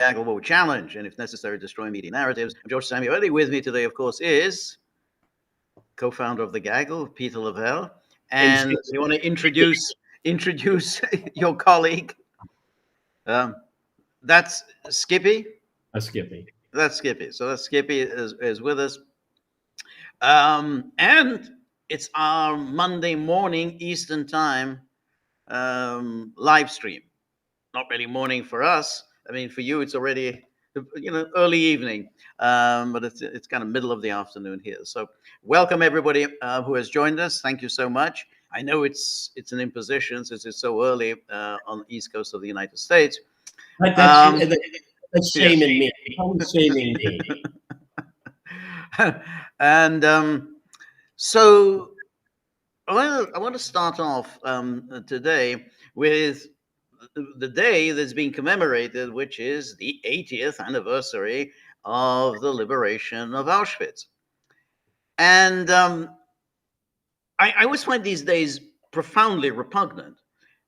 Gaggle will challenge and, if necessary, destroy media narratives. I'm George Samueli. With me today, of course, is co-founder of the Gaggle, Peter Lavelle. And you want to introduce your colleague? That's Skippy. Skippy. That's Skippy. So that's Skippy is with us. And it's our Monday morning Eastern time live stream. Not really morning for us. I mean, for you, it's already early evening, but it's kind of middle of the afternoon here. So welcome everybody who has joined us. Thank you so much. I know it's an imposition since it's so early on the East Coast of the United States. That's shaming me. That's shaming me. And so I want to start off today with the day that's being commemorated, which is the 80th anniversary of the liberation of Auschwitz. And I always find these days profoundly repugnant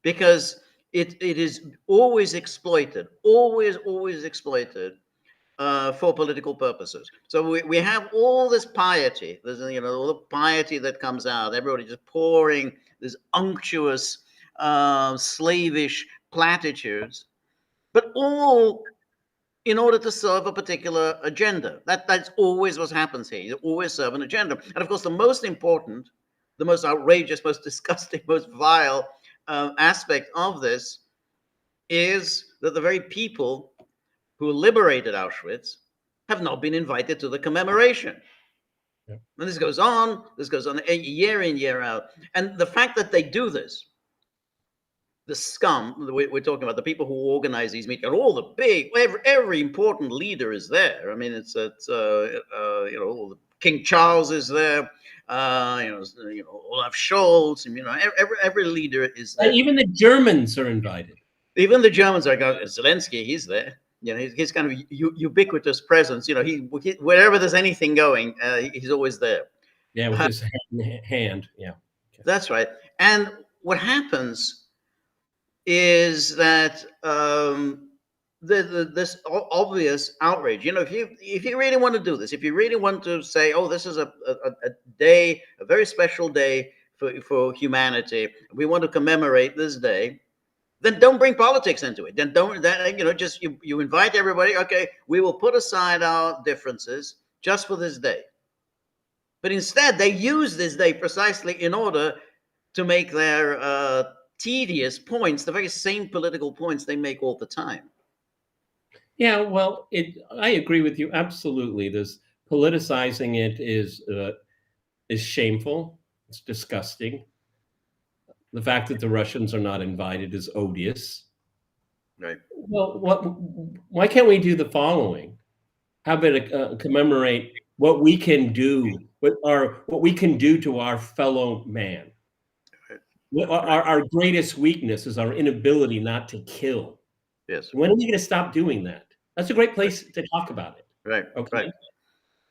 because it is always exploited, always exploited for political purposes. So we have all this piety, there's all the piety that comes out, everybody just pouring this unctuous, slavish platitudes, but all in order to serve a particular agenda. That's always what happens here. You always serve an agenda. And of course, the most important, the most outrageous, most disgusting, most vile aspect of this is that the very people who liberated Auschwitz have not been invited to the commemoration. Yeah. And this goes on year in, year out. And the fact that they do this, the scum we're talking about, the people who organize these meetings, and all the big, every important leader is there. I mean, it's King Charles is there, Olaf Scholz, every leader is there. Even the Germans are invited. Even the Germans are going. Zelensky, he's there. He's kind of ubiquitous presence. Wherever there's anything going, he's always there. Yeah, with his hand. Yeah, okay. That's right. And what happens is that this obvious outrage. If you really want to do this, if you really want to say, oh, this is a day, a very special day for humanity, we want to commemorate this day, then don't bring politics into it. Then just you invite everybody. Okay, we will put aside our differences just for this day. But instead, they use this day precisely in order to make their tedious points, the very same political points they make all the time. Yeah, well, I agree with you absolutely. This politicizing it is shameful. It's disgusting. The fact that the Russians are not invited is odious. Right. Well, why can't we do the following? How about commemorate what we can do, what we can do to our fellow man? Right. Our greatest weakness is our inability not to kill. Yes. When are we going to stop doing that? That's a great place to talk about it. Right. Okay. Right.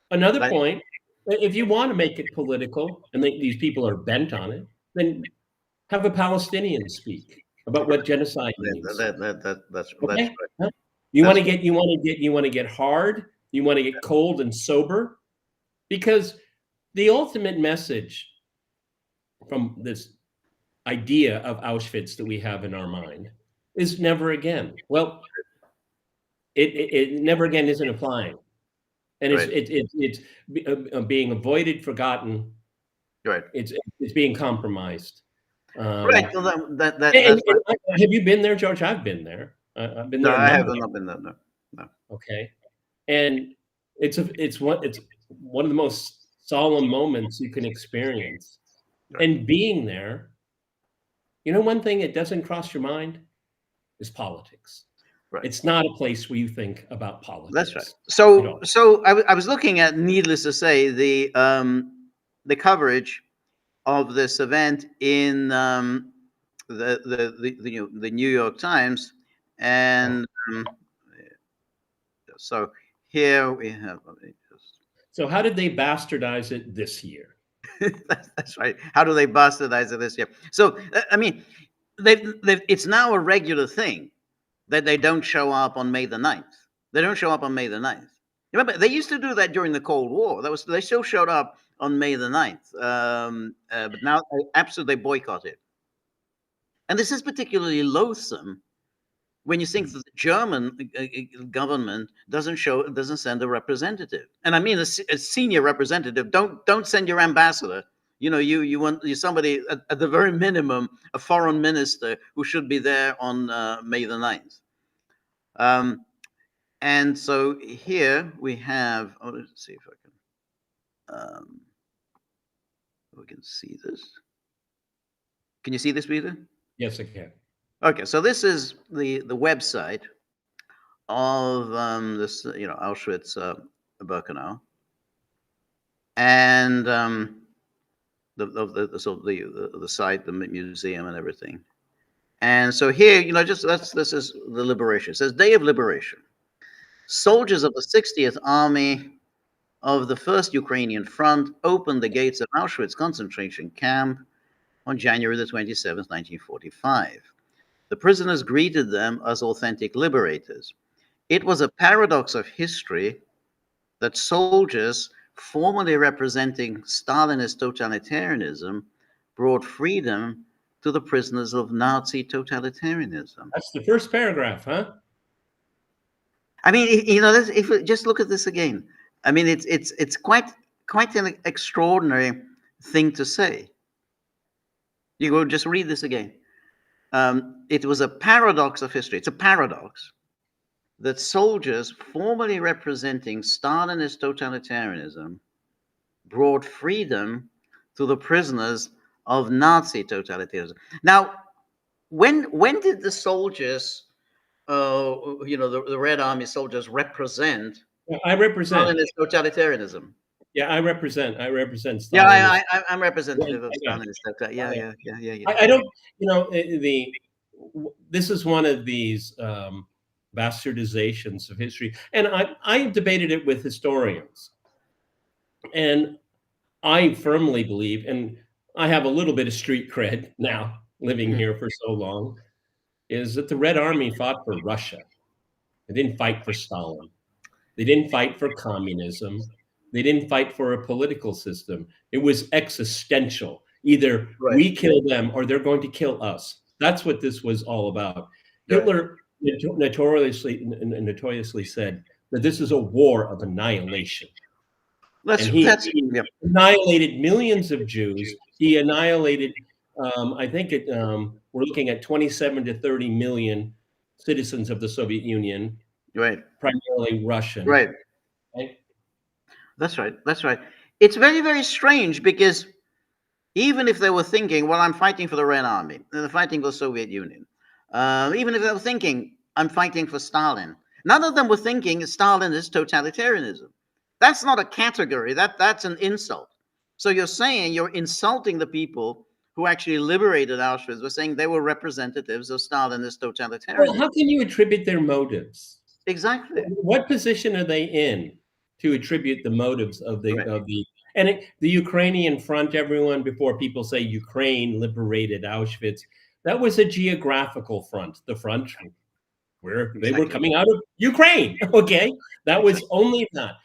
Another point, if you want to make it political, and these people are bent on it, then have a Palestinian speak about what genocide means. That's okay? right. You want to get hard. You want to get cold and sober, because the ultimate message from this idea of Auschwitz that we have in our mind is never again. Well, it never again isn't applying, and it's being avoided, forgotten. Right. It's being compromised. Right. So that's right. Have you been there, George? I've been there. I've been there. No, I have not been there. No. Okay, and it's one of the most solemn moments you can experience, right. And being there, one thing that doesn't cross your mind is politics. Right. It's not a place where you think about politics. That's right. So I was looking at, needless to say, the coverage of this event in the New York Times, and so here we have. So how did they bastardize it this year? That's right. How do they bastardize it this year? So I mean, it's now a regular thing that they don't show up on May the 9th. They don't show up on May the 9th. Remember, they used to do that during the Cold War. They still showed up on May the 9th, but now they absolutely boycott it. And this is particularly loathsome when you think that the German government doesn't send a representative, and I mean a senior representative. Don't send your ambassador. You want somebody at the very minimum, a foreign minister who should be there on May the 9th. And so here we have. Oh, let's see if we can see this. Can you see this, Peter? Yes, I can. Okay, so this is the website of this, Auschwitz Birkenau, and the site, the museum, and everything. And so here, this is the liberation. It says Day of Liberation. Soldiers of the 60th Army of the First Ukrainian Front opened the gates of Auschwitz concentration camp on January the 27th, 1945. The prisoners greeted them as authentic liberators. It was a paradox of history that soldiers formerly representing Stalinist totalitarianism brought freedom to the prisoners of Nazi totalitarianism. That's the first paragraph, huh? I mean, if we just look at this again, I mean, it's quite an extraordinary thing to say. You go just read this again. It was a paradox of history. It's a paradox that soldiers formerly representing Stalinist totalitarianism brought freedom to the prisoners of Nazi totalitarianism. Now, when did the soldiers, the Red Army soldiers represent? I represent Stalinist totalitarianism. Yeah, I represent Stalinist. Yeah, I'm representative of Stalinist. Yeah. I don't, this is one of these bastardizations of history, and I debated it with historians, and I firmly believe, and I have a little bit of street cred now, living here for so long, is that the Red Army fought for Russia. They didn't fight for Stalin. They didn't fight for communism. They didn't fight for a political system. It was existential. Either we kill them or they're going to kill us. That's what this was all about. Hitler notoriously said that this is a war of annihilation. He annihilated millions of Jews. He annihilated, I think we're looking at 27 to 30 million citizens of the Soviet Union, primarily Russian. Right. That's right. It's very, very strange because even if they were thinking, well, I'm fighting for the Red Army, they're fighting for the Soviet Union. Even if they were thinking, I'm fighting for Stalin, none of them were thinking Stalin is totalitarianism. That's not a category. That's an insult. So you're saying you're insulting the people who actually liberated Auschwitz. We're saying they were representatives of Stalinist totalitarianism. Well, how can you attribute their motives? Exactly. What position are they in to attribute the motives of the the Ukrainian front? Everyone, before people say Ukraine liberated Auschwitz, that was a geographical front. The front where they were coming out of Ukraine. Okay, that was only that.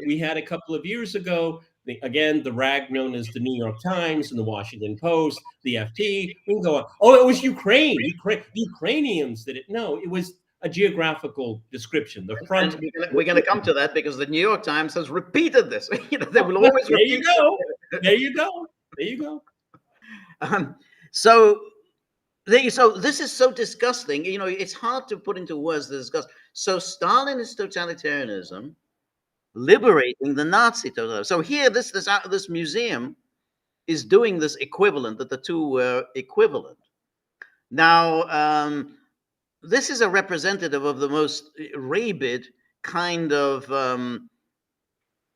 We had a couple of years ago, the rag known as the New York Times and the Washington Post, the FT. We can go on. Oh, it was Ukraine. The Ukrainians did it. No, it was a geographical description. The front. And we're going to come to that because the New York Times has repeated this. They will always repeat. There you go. So this is so disgusting. It's hard to put into words the disgust. So Stalinist totalitarianism liberating the Nazi totalitarianism. So here, this museum is doing this equivalent, that the two were equivalent. Now, this is a representative of the most rabid kind of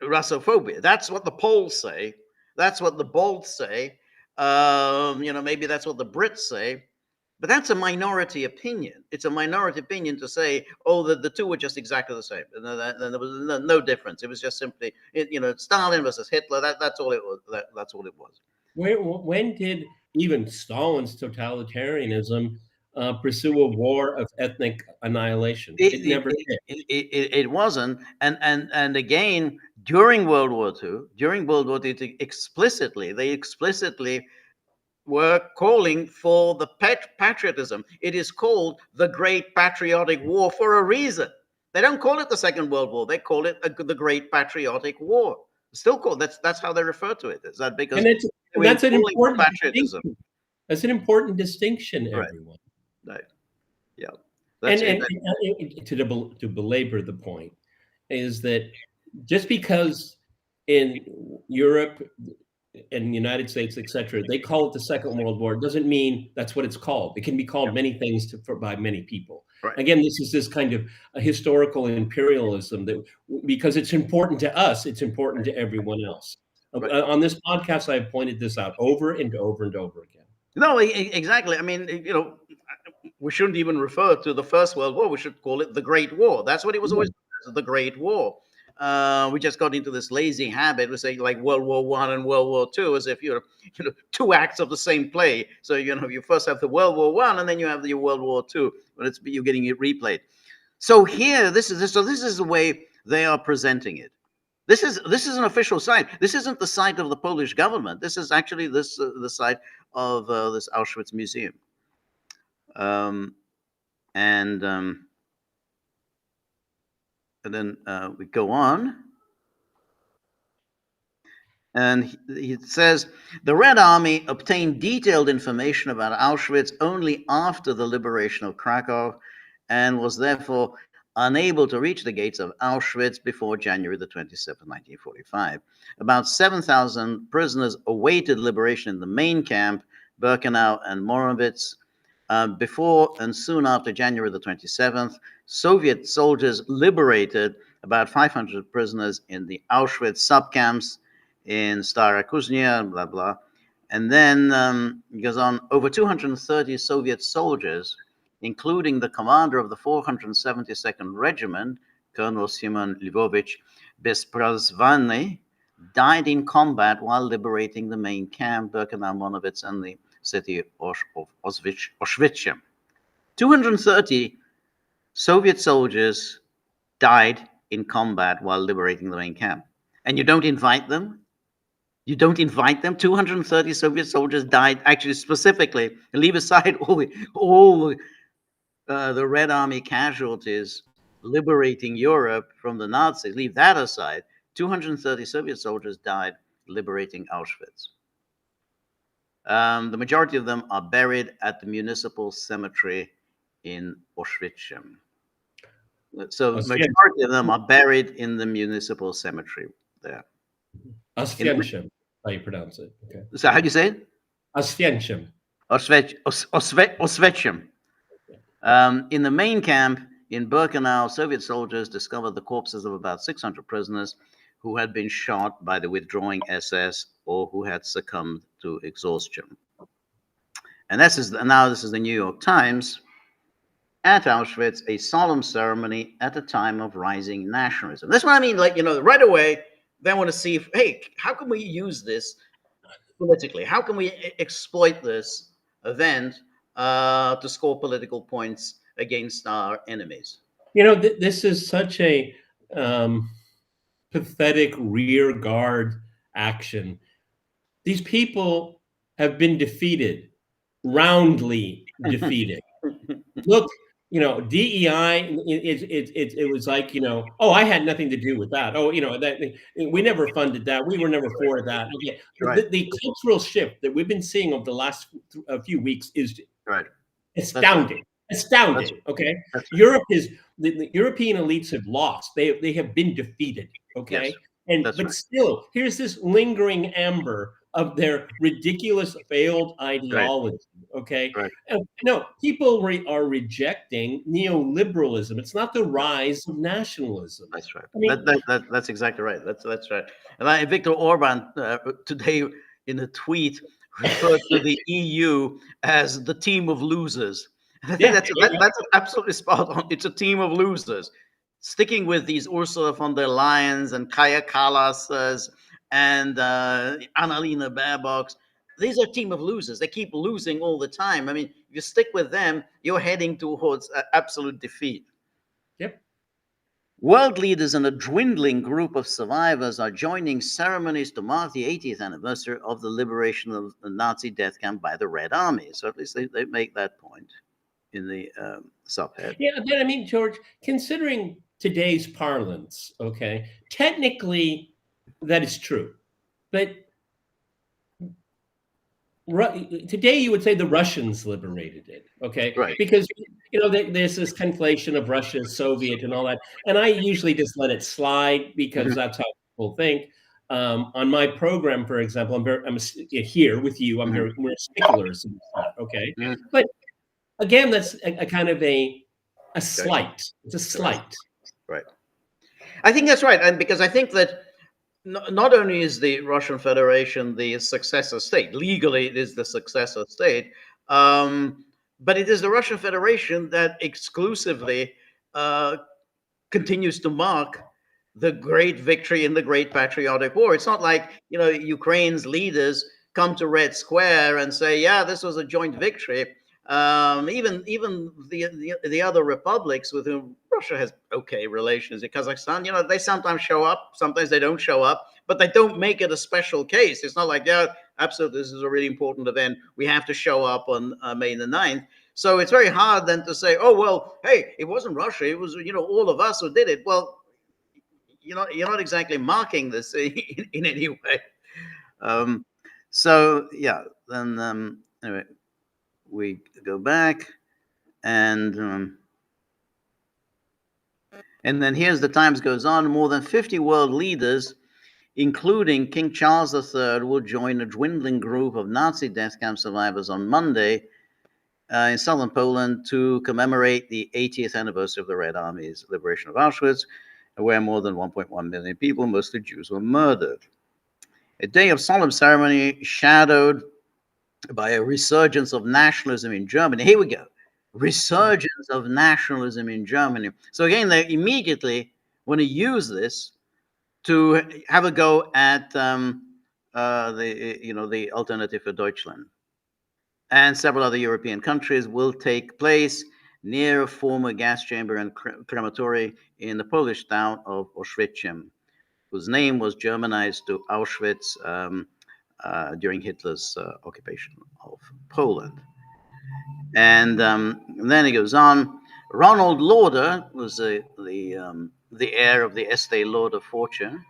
Russophobia. That's what the Poles say. That's what the Balts say. Maybe that's what the Brits say. But that's a minority opinion. It's a minority opinion to say, oh, the two were just exactly the same. And there was no difference. It was just simply, Stalin versus Hitler. That's all it was. That's all it was. When did even Stalin's totalitarianism pursue a war of ethnic annihilation. It never did. It wasn't, and again during World War II, during World War II, they explicitly were calling for the patriotism. It is called the Great Patriotic War for a reason. They don't call it the Second World War; they call it the Great Patriotic War. Still called that's how they refer to it. Is that because And it's they and were that's an calling for important patriotism? distinction. That's an important distinction, Right, everyone. right, yeah. That's it. And to belabor the point is that just because in Europe and United States, etc., they call it the Second World War, doesn't mean that's what it's called. It can be called many things by many people. Right. Again, this is this kind of a historical imperialism that because it's important to us, it's important to everyone else. Right. On this podcast, I've pointed this out over and over and over again. No, exactly. I mean, we shouldn't even refer to the First World War. We should call it the Great War. That's what it was always, the Great War. We just got into this lazy habit of saying like World War One and World War Two as if you're two acts of the same play. So you first have the World War One and then you have the World War Two, but you're getting it replayed. So here, this is the way they are presenting it. This is an official site. This isn't the site of the Polish government. This is actually the site of this Auschwitz museum. And then we go on. And he says, the Red Army obtained detailed information about Auschwitz only after the liberation of Krakow and was therefore unable to reach the gates of Auschwitz before January the 27th, 1945. About 7,000 prisoners awaited liberation in the main camp, Birkenau and Morovitz. Before and soon after January the 27th, Soviet soldiers liberated about 500 prisoners in the Auschwitz subcamps in Stara Kuznia, blah, blah. And then it goes on, over 230 Soviet soldiers, including the commander of the 472nd Regiment, Colonel Simon Lvovich Besprazvany, died in combat while liberating the main camp, Birkenau, Monovitz, and the city of Auschwitz. 230 Soviet soldiers died in combat while liberating the main camp. And you don't invite them? You don't invite them? 230 Soviet soldiers died, actually specifically, leave aside all the Red Army casualties liberating Europe from the Nazis, leave that aside, 230 Soviet soldiers died liberating Auschwitz. The majority of them are buried at the municipal cemetery in Auschwitz. So the majority of them are buried in the municipal cemetery there. Oswiecim, how you pronounce it. Okay. So how do you say it? Oswiecim. Oswiecim. In the main camp in Birkenau, Soviet soldiers discovered the corpses of about 600 prisoners who had been shot by the withdrawing SS or who had succumbed to exhaustion. And this is the New York Times. At Auschwitz, a solemn ceremony at a time of rising nationalism. That's what I mean. Like, right away, they want to see hey, how can we use this politically? How can we exploit this event to score political points against our enemies? This is such a pathetic rear guard action. These people have been defeated, roundly defeated. Look, DEI. It was like oh, I had nothing to do with that. Oh, that we never funded that. We were never for that. Okay. Right. The cultural shift that we've been seeing over the last few weeks is right. Astounding. Astounding. Okay. Europe the European elites have lost. They have been defeated. Okay. Yes. But still, here's this lingering amber of their ridiculous failed ideology. Right. Okay. Right. No, people are rejecting neoliberalism. It's not the rise of nationalism. That's right. I mean, that's exactly right. That's right. And Viktor Orban today in a tweet referred to the EU as the team of losers. I think that's absolutely spot on. It's a team of losers. Sticking with these Ursula von der Leyens and Kaja Kallas's and Annalena Baerbock's, these are a team of losers. They keep losing all the time. I mean, if you stick with them, you're heading towards absolute defeat. Yep. World leaders and a dwindling group of survivors are joining ceremonies to mark the 80th anniversary of the liberation of the Nazi death camp by the Red Army. So at least they make that point in the subhead. Yeah, but I mean, George, considering today's parlance, okay, technically that is true. But today you would say the Russians liberated it, okay? Right. Because there's this conflation of Russia, Soviet, and all that, and I usually just let it slide because that's how people think. On my program, for example, I'm here with you. We're sticklers, okay? But again, that's a kind of a slight. It's a slight. Right. I think that's right, and because I think that not only is the Russian Federation the successor state, legally it is the successor state, but it is the Russian Federation that exclusively continues to mark the great victory in the Great Patriotic War. It's not like, Ukraine's leaders come to Red Square and say, yeah, this was a joint victory. Even the other republics with whom Russia has okay relations, in Kazakhstan, they sometimes show up, sometimes they don't show up, but they don't make it a special case. It's not like, yeah, absolutely, this is a really important event. We have to show up on May the 9th. So it's very hard then to say, oh, well, hey, it wasn't Russia. It was, all of us who did it. Well, you're not exactly marking this in any way. So, yeah, then anyway, we go back and then here's the Times goes on. More than 50 world leaders, including King Charles III, will join a dwindling group of Nazi death camp survivors on Monday in southern Poland to commemorate the 80th anniversary of the Red Army's liberation of Auschwitz, where more than 1.1 million people, mostly Jews, were murdered. A day of solemn ceremony shadowed by a resurgence of nationalism in Germany. Here we go. Resurgence of nationalism in Germany. So again, they immediately want to use this to have a go at the Alternative for Deutschland. And several other European countries will take place near a former gas chamber and crematory in the Polish town of Oświęcim, whose name was Germanized to Auschwitz during Hitler's occupation of Poland. And then he goes on. Ronald Lauder was the heir of the Estée Lauder fortune,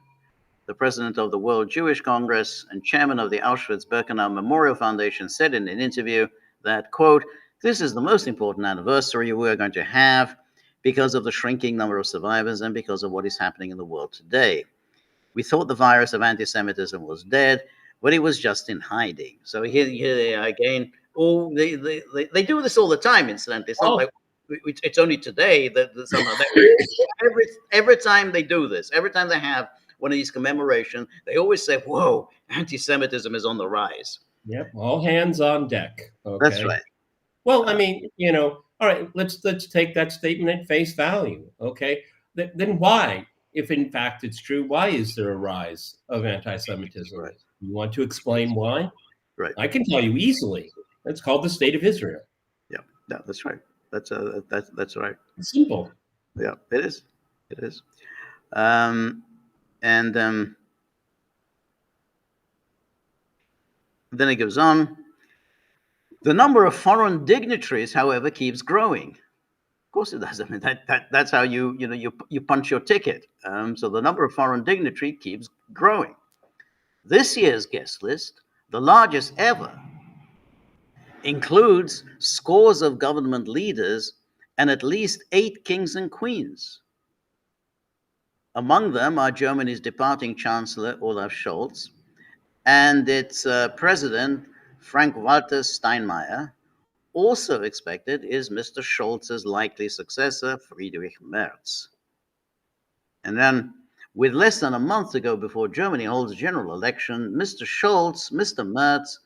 the president of the World Jewish Congress and chairman of the Auschwitz-Birkenau Memorial Foundation, said in an interview that, quote, "This is the most important anniversary we are going to have because of the shrinking number of survivors and because of what is happening in the world today. We thought the virus of anti-Semitism was dead, but it was just in hiding." So here they are again. Oh, they do this all the time, incidentally. It's not like it's only today that somehow every time they do this, every time they have one of these commemorations, they always say, whoa, anti-Semitism is on the rise. Yep, all hands on deck. Okay? That's right. Well, I mean, all right, let's take that statement at face value. Okay, then why, if in fact it's true, why is there a rise of anti-Semitism? Right. You want to explain why? Right. I can tell you easily. It's called the State of Israel. Yeah, that's right. That's right. It's simple. Yeah, it is. It is. And then it goes on. The number of foreign dignitaries, however, keeps growing. Of course it does. I mean, that's how you punch your ticket. So the number of foreign dignitaries keeps growing. This year's guest list, the largest ever, includes scores of government leaders and at least 8 kings and queens. Among them are Germany's departing Chancellor Olaf Scholz and its President Frank-Walter Steinmeier. Also expected is Mr. Scholz's likely successor, Friedrich Merz. And then, with less than a month to go before Germany holds a general election, Mr. Scholz, Mr. Merz,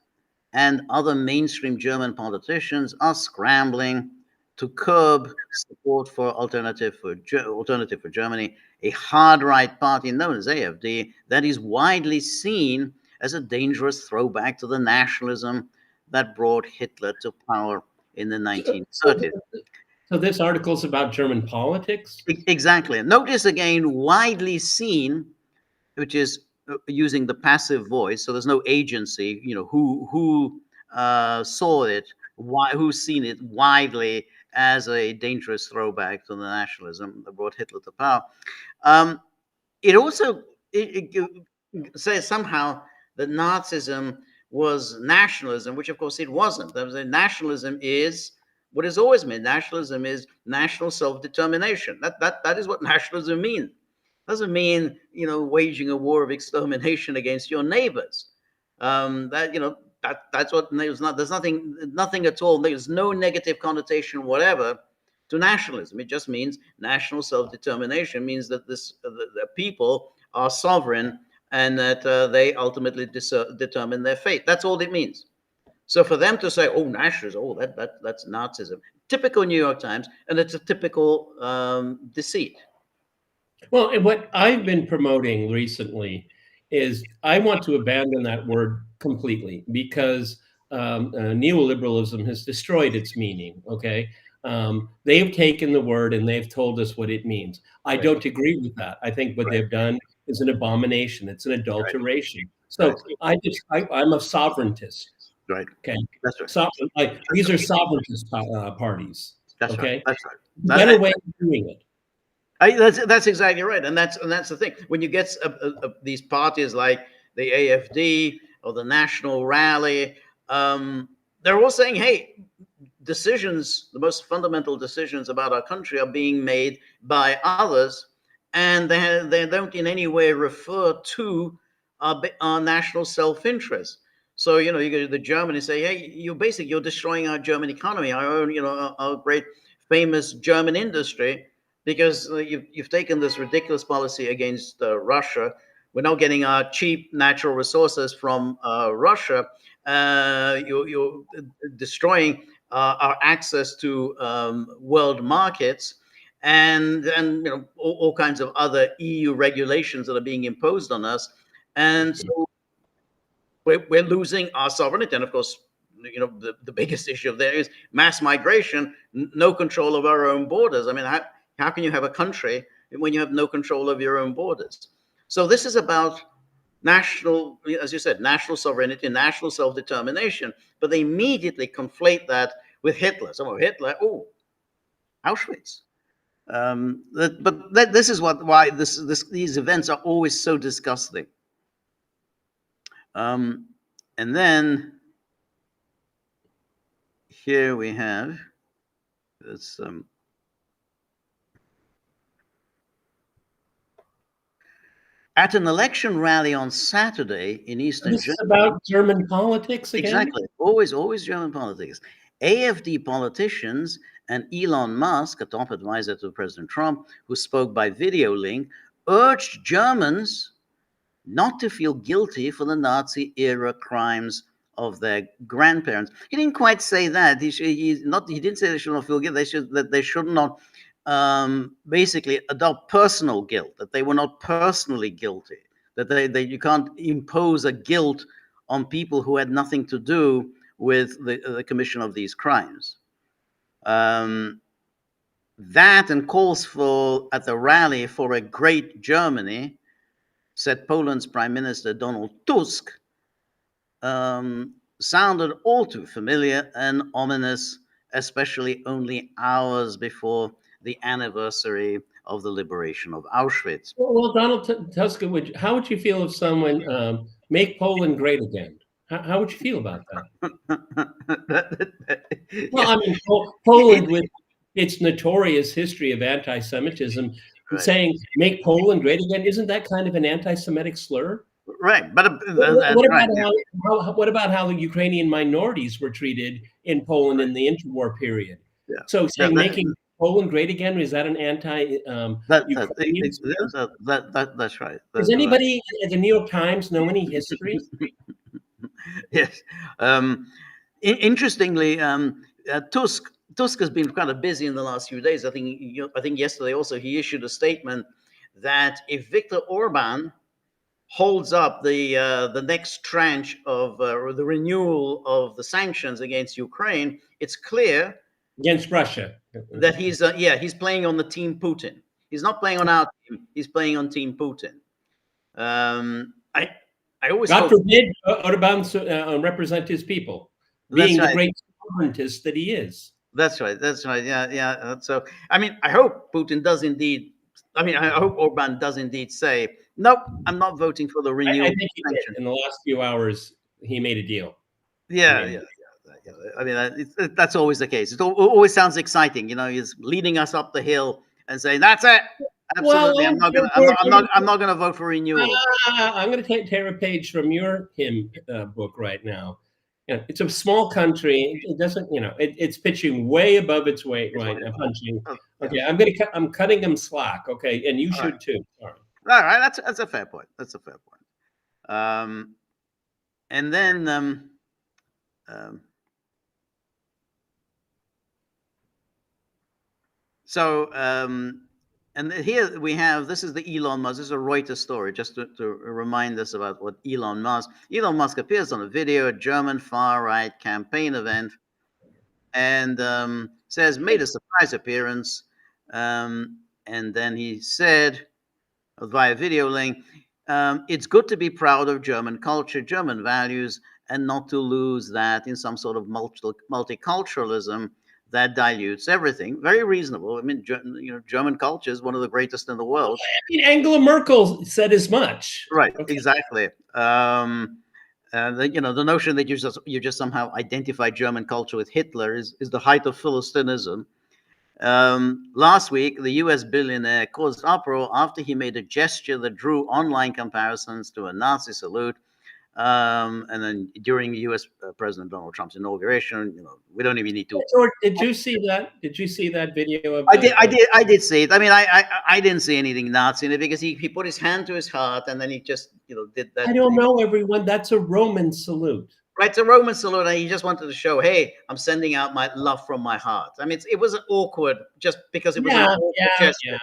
and other mainstream German politicians are scrambling to curb support for Alternative for Germany, a hard right party known as AfD that is widely seen as a dangerous throwback to the nationalism that brought Hitler to power in the 1930s. So this article is about German politics? Exactly. Notice again, widely seen, which is using the passive voice, so there's no agency. Who saw it, who's seen it widely as a dangerous throwback to the nationalism that brought Hitler to power. Um, it also says somehow that Nazism was nationalism, which of course it wasn't. Nationalism is what has always meant. Nationalism is national self-determination. That is what nationalism means. It doesn't mean waging a war of extermination against your neighbors. That's what there's not. There's nothing at all. There's no negative connotation whatever to nationalism. It just means national self-determination. Means that the people are sovereign and that they ultimately determine their fate. That's all it means. So for them to say, "Oh, nationalism, oh, that's Nazism," typical New York Times, and it's a typical deceit. Well, and what I've been promoting recently is I want to abandon that word completely because neoliberalism has destroyed its meaning. Okay. They've taken the word and they've told us what it means. I Right. don't agree with that. I think what Right. they've done is an abomination. It's an adulteration. Right. So I'm a sovereigntist. Right. Okay. That's right. So, these are sovereigntist parties. That's right. Okay. That's right. Better way of doing it. That's exactly right, and that's the thing. When you get these parties like the AFD or the National Rally, they're all saying, "Hey, decisions, the most fundamental decisions about our country, are being made by others, and they don't in any way refer to our national self-interest." So you go to the German and say, "Hey, you're destroying our German economy, our own, our great famous German industry." Because you've taken this ridiculous policy against Russia. We're not getting our cheap natural resources from Russia. You're destroying our access to world markets, and all kinds of other EU regulations that are being imposed on us, and so we're losing our sovereignty. And of course, the biggest issue there is mass migration, no control of our own borders. I mean, how can you have a country when you have no control of your own borders? So this is about national, as you said, national sovereignty, national self-determination. But they immediately conflate that with Hitler. Some of Hitler, oh, Auschwitz. This is why these events are always so disgusting. And then here we have this. At an election rally on Saturday in Eastern This Germany. is about German politics again? Exactly. Always German politics. AFD politicians and Elon Musk, a top advisor to President Trump, who spoke by video link, urged Germans not to feel guilty for the Nazi era crimes of their grandparents. He didn't quite say that. He didn't say they should not feel guilty. They should not basically adopt personal guilt, that they were not personally guilty, that you can't impose a guilt on people who had nothing to do with the commission of these crimes. That and calls at the rally for a great Germany, said Poland's Prime Minister Donald Tusk, sounded all too familiar and ominous, especially only hours before the anniversary of the liberation of Auschwitz. Well, Donald Tusk, how would you feel if someone make Poland great again? How would you feel about that? Well, I mean, Poland, with its notorious history of anti-Semitism, Right. saying "make Poland great again," isn't that kind of an anti-Semitic slur? Right, but what about how the Ukrainian minorities were treated in Poland in the interwar period? Yeah. So saying making Poland great again, is that an anti? That's right. Does anybody at the New York Times know any history? Yes. Interestingly, Tusk has been kind of busy in the last few days. I think yesterday also he issued a statement that if Viktor Orban holds up the next tranche of the renewal of the sanctions against Ukraine, it's clear against Russia. that he's playing on the team Putin. He's not playing on our team. He's playing on team Putin. I always God hope. forbid Orban represent his people, being That's the right. great sovereigntist that he is. That's right. That's right. Yeah, yeah. So, I mean, I hope Putin does indeed. I mean, I hope Orban does indeed say, "Nope, I'm not voting for the I renewal think he did. sanction." In the last few hours, he made a deal. Yeah, yeah, yeah. I mean, that's always the case. It always sounds exciting. He's leading us up the hill and saying, "That's it. Absolutely, I'm not gonna. I'm not gonna vote for renewal." I'm going to tear a page from your hymn book right now. It's a small country. It doesn't, it's pitching way above its weight right now, punching. Okay, I'm cutting them slack. Okay, and you should too. All right, that's a fair point. That's a fair point. And then and here we have, this is the Elon Musk. This is a Reuters story, just to remind us about what Elon Musk appears on a video, a German far-right campaign event, and says made a surprise appearance. And then he said via video link, it's good to be proud of German culture, German values, and not to lose that in some sort of multiculturalism that dilutes everything. Very reasonable. I mean, German culture is one of the greatest in the world. I mean, Angela Merkel said as much. Right. Okay. Exactly. The notion that you just somehow identify German culture with Hitler is the height of Philistinism. Last week, the US billionaire caused uproar after he made a gesture that drew online comparisons to a Nazi salute. And then during US President Donald Trump's inauguration, we don't even need to. George, did you see that? Did you see that video of? I did see it. I mean, I didn't see anything Nazi in it because he put his hand to his heart and then he just did that. I don't know, everyone. That's a Roman salute. Right, it's a Roman salute, and he just wanted to show, hey, I'm sending out my love from my heart. I mean, it was awkward just because it was an awkward gesture.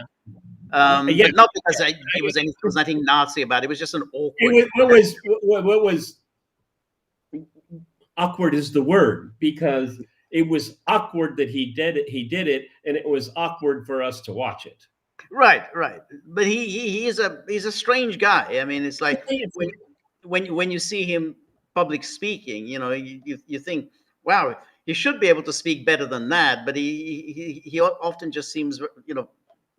But not because it was nothing Nazi about it. It was just an awkward. What was awkward is the word, because it was awkward that he did it, and it was awkward for us to watch it. Right. But he's a strange guy. I mean, it's like when you see him public speaking, you think, wow, he should be able to speak better than that, but he often just seems,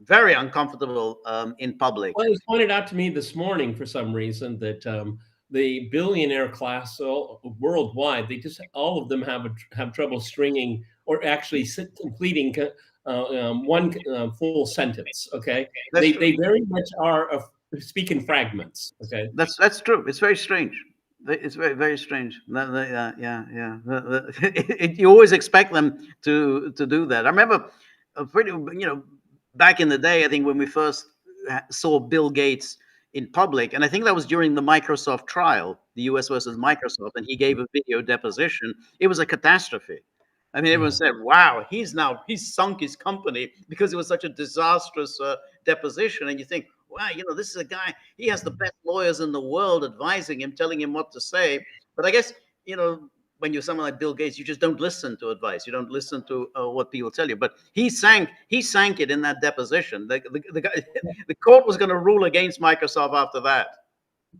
very uncomfortable in public. Well, it was pointed out to me this morning for some reason that the billionaire class worldwide, all of them have trouble stringing or actually completing one full sentence. Okay, they very much are speak in fragments. Okay, that's true. It's very strange. It's very, very strange. You always expect them to do that. I remember back in the day, I think when we first saw Bill Gates in public, and I think that was during the Microsoft trial, the US versus Microsoft, and he gave a video deposition. It was a catastrophe. I mean, everyone said, wow, he's sunk his company because it was such a disastrous deposition. And you think, wow, this is a guy, he has the best lawyers in the world advising him, telling him what to say. But I guess, when you're someone like Bill Gates, you just don't listen to advice. You don't listen to what people tell you. But he sank it in that deposition. The court was going to rule against Microsoft after that.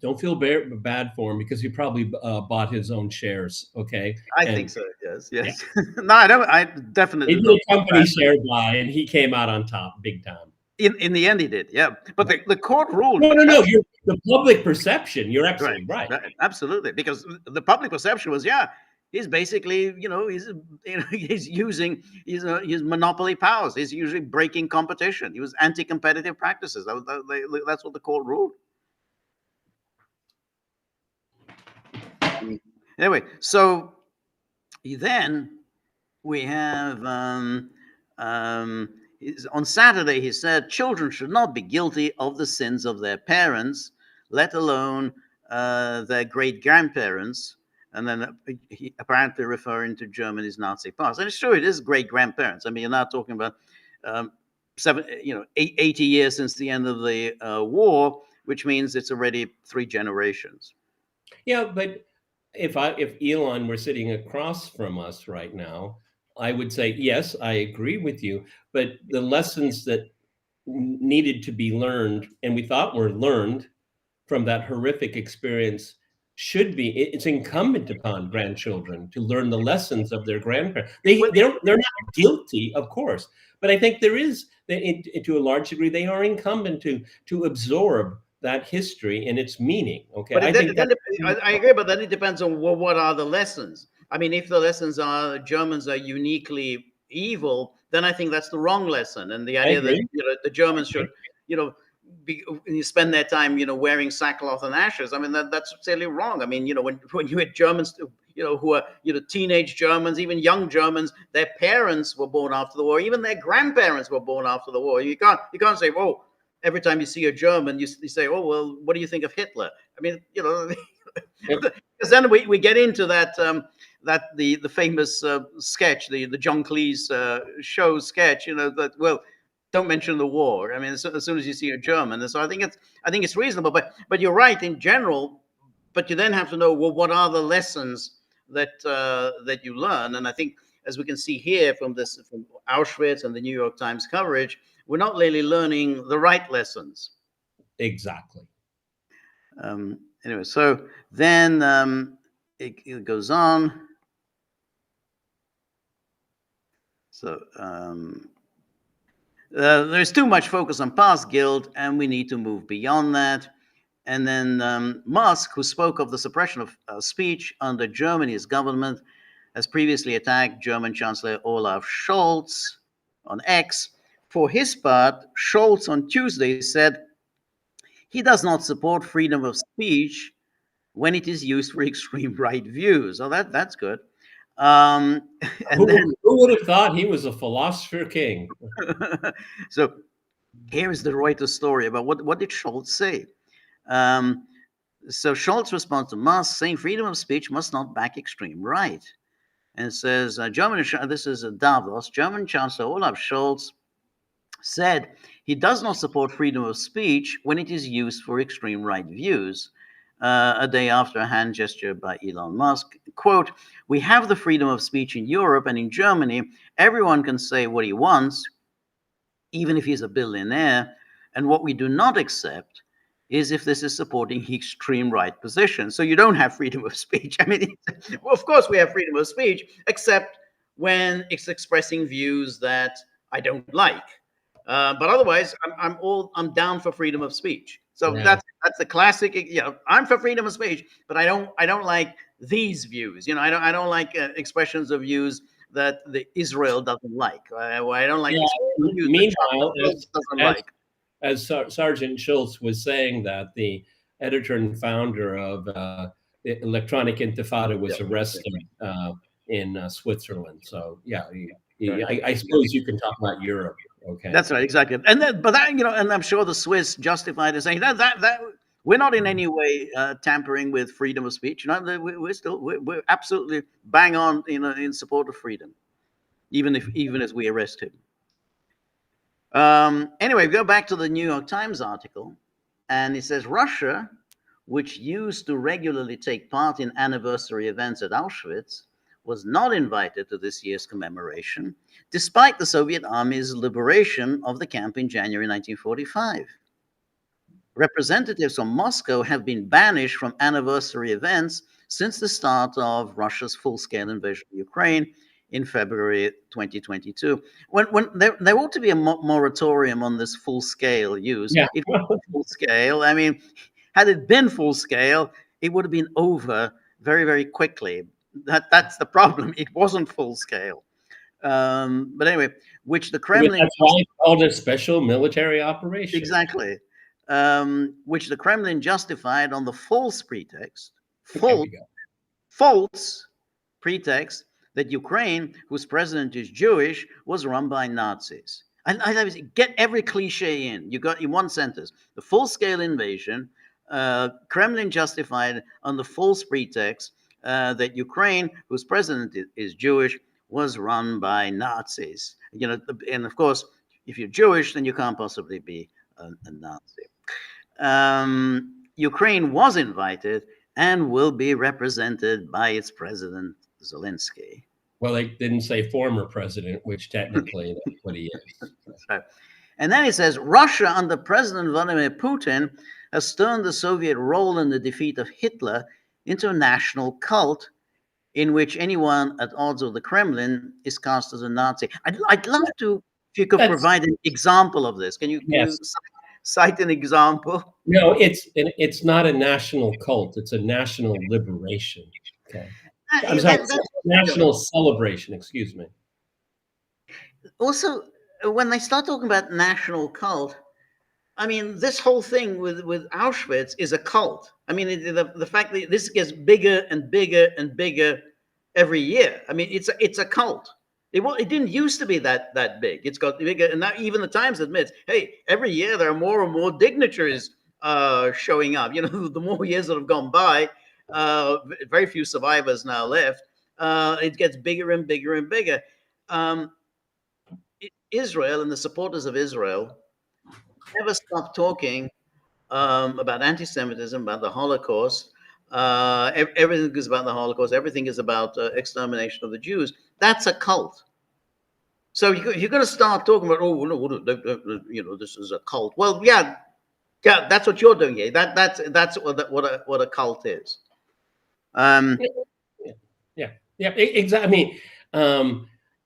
Don't feel bad for him because he probably bought his own shares. Okay, I think so. Yes. Yeah. No, I don't. I definitely. He did a company share buy, and he came out on top, big time. In the end, he did. Yeah, but the court ruled. No. The public perception. You're absolutely right. Absolutely, because the public perception was, he's basically, he's using his monopoly powers. He's usually breaking competition. He was anti-competitive practices. That's what the court ruled. Anyway, so then we have on Saturday, he said children should not be guilty of the sins of their parents, let alone their great-grandparents. And then he apparently referring to Germany's Nazi past. And it's true, it is great-grandparents. I mean, you're not talking about 80 years since the end of the war. which means it's already 3 generations. Yeah, but if Elon were sitting across from us right now, I would say yes, I agree with you. But the lessons that needed to be learned, and we thought were learned from that horrific experience, should be it's incumbent upon grandchildren to learn the lessons of their grandparents. Well, They're not guilty, of course, but I think there is to a large degree they are incumbent to absorb that history and its meaning. Okay, but I think that. I agree, but then it depends on what are the lessons. I mean, if the lessons are Germans are uniquely evil, then I think that's the wrong lesson. And the I idea that agree. the Germans should, you know, spend their time, wearing sackcloth and ashes. I mean, that's totally wrong. I mean, when you had Germans, who are teenage Germans, even young Germans, their parents were born after the war, even their grandparents were born after the war. You can't say, oh, every time you see a German, you say, oh well, what do you think of Hitler? I mean, Yep. because then we get into that the famous sketch, the John Cleese show sketch, that, well, don't mention the war. I mean, as soon as you see a German, and so I think it's reasonable. But you're right in general. But you then have to know, well, what are the lessons that you learn? And I think, as we can see here from Auschwitz and the New York Times coverage, we're not really learning the right lessons. Exactly. Anyway, so then it goes on. So there's too much focus on past guilt, and we need to move beyond that. And then Musk, who spoke of the suppression of speech under Germany's government, has previously attacked German Chancellor Olaf Scholz on X. For his part, Scholz on Tuesday said he does not support freedom of speech when it is used for extreme right views. Oh, that's good. And Who would have thought he was a philosopher king? So here is the Reuters story about what did Scholz say. So Scholz responds to Musk saying freedom of speech must not back extreme right. And it says, this is Davos, German Chancellor Olaf Scholz said he does not support freedom of speech when it is used for extreme right views. A day after a hand gesture by Elon Musk, quote, we have the freedom of speech in Europe and in Germany. Everyone can say what he wants, even if he's a billionaire. And what we do not accept is if this is supporting extreme right position. So you don't have freedom of speech. I mean, well, of course we have freedom of speech, except when it's expressing views that I don't like. But otherwise, I'm down for freedom of speech. So Yeah. that's the classic. I'm for freedom of speech, but I don't like these views. I don't like expressions of views that the Israel doesn't like. I don't like views that Meanwhile, Trump doesn't as like. Sergeant Schultz was saying that the editor and founder of the Electronic Intifada was arrested in Switzerland. So yeah, I suppose you can talk about Europe. Okay. That's right, exactly. And then, but that, and I'm sure the Swiss justified it, saying that we're not in any way tampering with freedom of speech. We're absolutely bang on, in support of freedom, even as we arrest him. Anyway, go back to the New York Times article, and it says Russia, which used to regularly take part in anniversary events at Auschwitz, was not invited to this year's commemoration, despite the Soviet Army's liberation of the camp in January 1945. Representatives from Moscow have been banished from anniversary events since the start of Russia's full-scale invasion of Ukraine in February 2022. When there ought to be a moratorium on this full-scale use. Yeah. It wasn't full scale. I mean, had it been full scale, it would have been over very, very quickly. That's the problem. It wasn't full scale. But anyway, which the Kremlin... That's why it's called a special military operation. Exactly. Which the Kremlin justified on the false pretext, false pretext that Ukraine, whose president is Jewish, was run by Nazis. And I get every cliche in. You got in one sentence. The full-scale invasion, Kremlin justified on the false pretext that Ukraine, whose president is Jewish, was run by Nazis. And of course, if you're Jewish, then you can't possibly be a Nazi. Ukraine was invited and will be represented by its president, Zelensky. Well, they didn't say former president, which technically that's what he is. So, and then he says Russia under President Vladimir Putin has turned the Soviet role in the defeat of Hitler into a national cult in which anyone at odds with the Kremlin is cast as a Nazi. I'd love to, if you could That's, provide an example of this. Can you yes. cite an example? No, it's not a national cult. It's a national liberation. Okay. I'm sorry, national celebration. Excuse me. Also, when they start talking about national cult, I mean, this whole thing with Auschwitz is a cult. I mean, the fact that this gets bigger and bigger and bigger every year. I mean, it's a cult. It didn't used to be that big. It's got bigger, and now even the Times admits, hey, every year there are more and more dignitaries showing up. You know, the more years that have gone by, very few survivors now left. It gets bigger and bigger and bigger. Israel and the supporters of Israel never stop talking about anti-Semitism, about the Holocaust. Everything is about the Holocaust. Everything is about extermination of the Jews. That's a cult. So you're going to start talking about, oh no, you know, this is a cult. Well, yeah, that's what you're doing here. That's what a cult is. Yeah, exactly. I mean,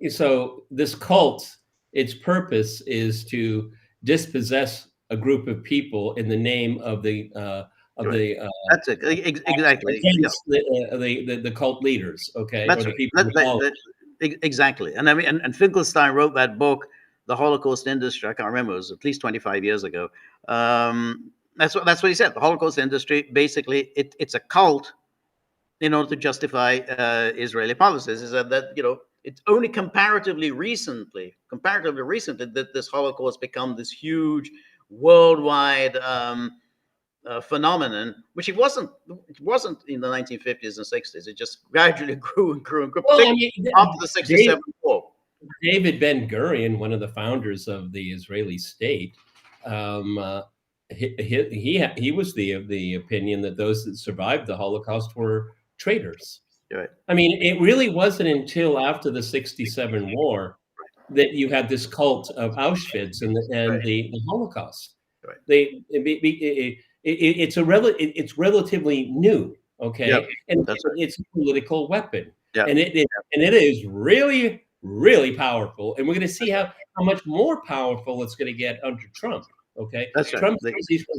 so this cult, its purpose is to dispossess a group of people in the name of the that's it, exactly, against the cult leaders, okay, that's or the right. people Exactly. And I mean, and Finkelstein wrote that book, The Holocaust Industry. I can't remember, it was at least 25 years ago. That's what he said. The Holocaust industry, basically, it's a cult in order to justify Israeli policies. Is that you know, it's only comparatively recently that this Holocaust become this huge worldwide phenomenon, which it wasn't in the 1950s and 60s. It just gradually grew and grew and grew. Well, I mean, after the 67 war. David Ben Gurion, one of the founders of the Israeli state, he was the opinion that those that survived the Holocaust were traitors. Right. I mean, it really wasn't until after the 67 war that you had this cult of Auschwitz and the Holocaust. Right. It's relatively new, okay, yep. and it's a political weapon, yep. and it is really, really powerful, and we're going to see how much more powerful it's going to get under Trump. Okay, that's right. Trump's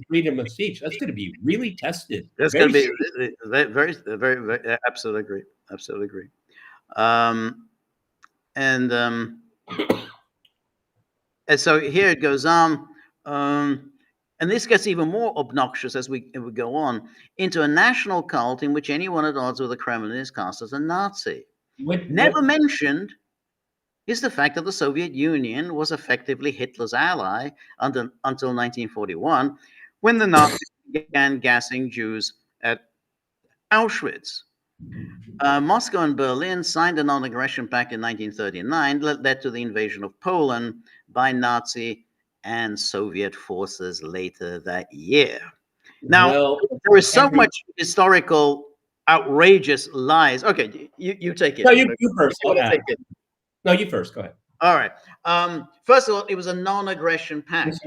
freedom of speech, that's going to be really tested. That's going to be very, absolutely agree. Absolutely agree. And so here it goes on. And this gets even more obnoxious as we go on into a national cult in which anyone at odds with the Kremlin is cast as a Nazi. Never mentioned is the fact that the Soviet Union was effectively Hitler's ally until 1941, when the Nazis began gassing Jews at Auschwitz. Moscow and Berlin signed a non-aggression pact in 1939 that led to the invasion of Poland by Nazi and Soviet forces later that year. Now, there is so much historical, outrageous lies. Okay, you take it. No, you first. No, you first. Go ahead. All right. First of all, it was a non-aggression pact.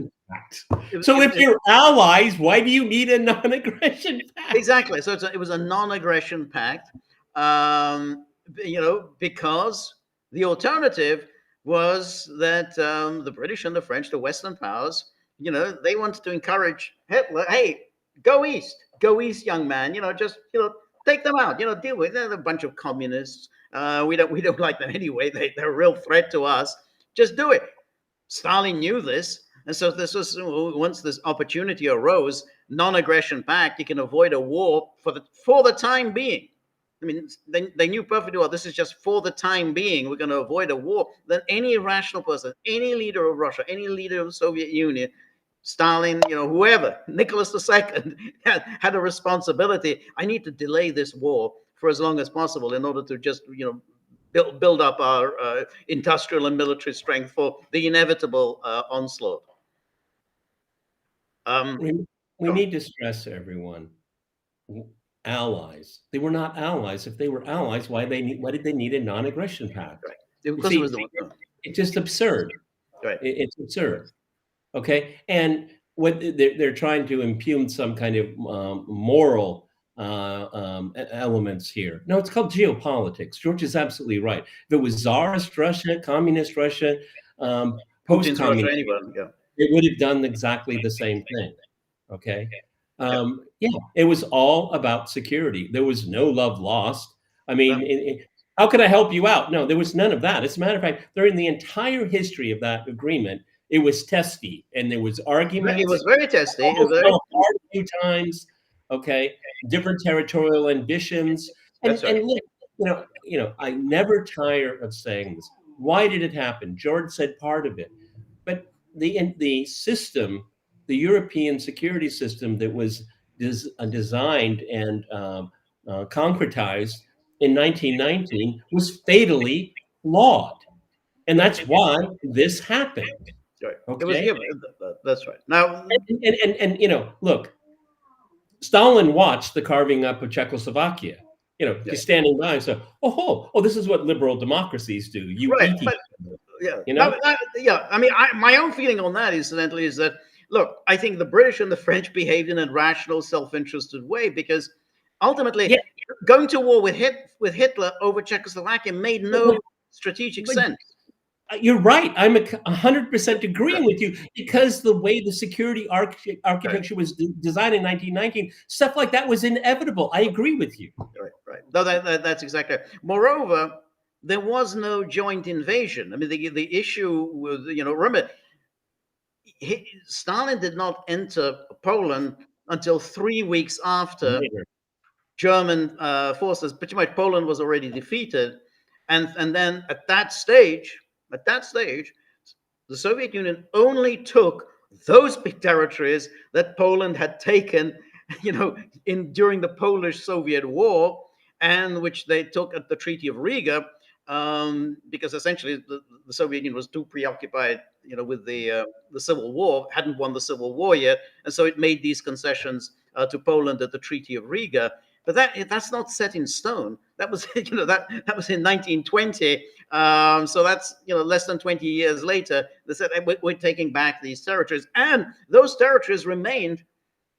So if you're allies, why do you need a non-aggression pact? Exactly. So it was a non-aggression pact. You know, because the alternative was that the British and the French, the Western powers, you know, they wanted to encourage Hitler. Hey, go east, young man. You know, just take them out. You know, deal with. They're a bunch of communists. We don't like them anyway. They're a real threat to us. Just do it. Stalin knew this, and so this was once this opportunity arose, non-aggression pact. You can avoid a war for the time being. I mean, they knew perfectly well this is just for the time being. We're going to avoid a war. Then any rational person, any leader of Russia, any leader of the Soviet Union, Stalin, you know, whoever, Nicholas II had a responsibility. I need to delay this war for as long as possible in order to just, you know, build up our industrial and military strength for the inevitable onslaught. we need to stress everyone, allies. They were not allies. If they were allies, why did they need a non-aggression pact? Right. You Because it see, was the one. it's just absurd. Right. It's absurd. Okay, and what they're trying to impugn some kind of moral elements here. No, it's called geopolitics. George is absolutely right. If it was Tsarist Russia, communist Russia, Putin's Russia, post-communist, anyone. Yeah. they would have done exactly the same thing. Okay, Yeah. yeah, it was all about security. There was no love lost. I mean, No. how can I help you out? No, there was none of that. As a matter of fact, during the entire history of that agreement, it was testy, and there was It arguments. was very testy. Almost Very. fell apart a few times. Okay, different territorial ambitions, That's right. and look, I never tire of saying this. Why did it happen? George said part of it, but the system, the European security system that was designed and concretized in 1919 was fatally flawed, and that's why this happened. Right. It was. Okay, Yeah, that's right. Now. and look, Stalin watched the carving up of Czechoslovakia. Yeah. He's standing by and said, "Oh, this is what liberal democracies do. You Right. eat each But other." yeah. You know? Yeah. I mean, my own feeling on that, incidentally, is that look, I think the British and the French behaved in a rational, self-interested way because ultimately Yeah, going to war with Hitler over Czechoslovakia made no strategic but sense. you're right. I'm 100% agreeing with you because the way the security architecture was designed in 1919, stuff like that was inevitable. I agree with you. Right. No, that's exactly right. Moreover, there was no joint invasion. I mean, the issue was, remember, Stalin did not enter Poland until 3 weeks after Later. German forces. Pretty much Poland was already defeated, and then at that stage, the Soviet Union only took those big territories that Poland had taken, during the Polish-Soviet War, and which they took at the Treaty of Riga, because essentially the Soviet Union was too preoccupied, with the Civil War, hadn't won the Civil War yet, and so it made these concessions to Poland at the Treaty of Riga. But that's not set in stone. That was that was in 1920. So that's less than 20 years later. They said, hey, we're taking back these territories, and those territories remained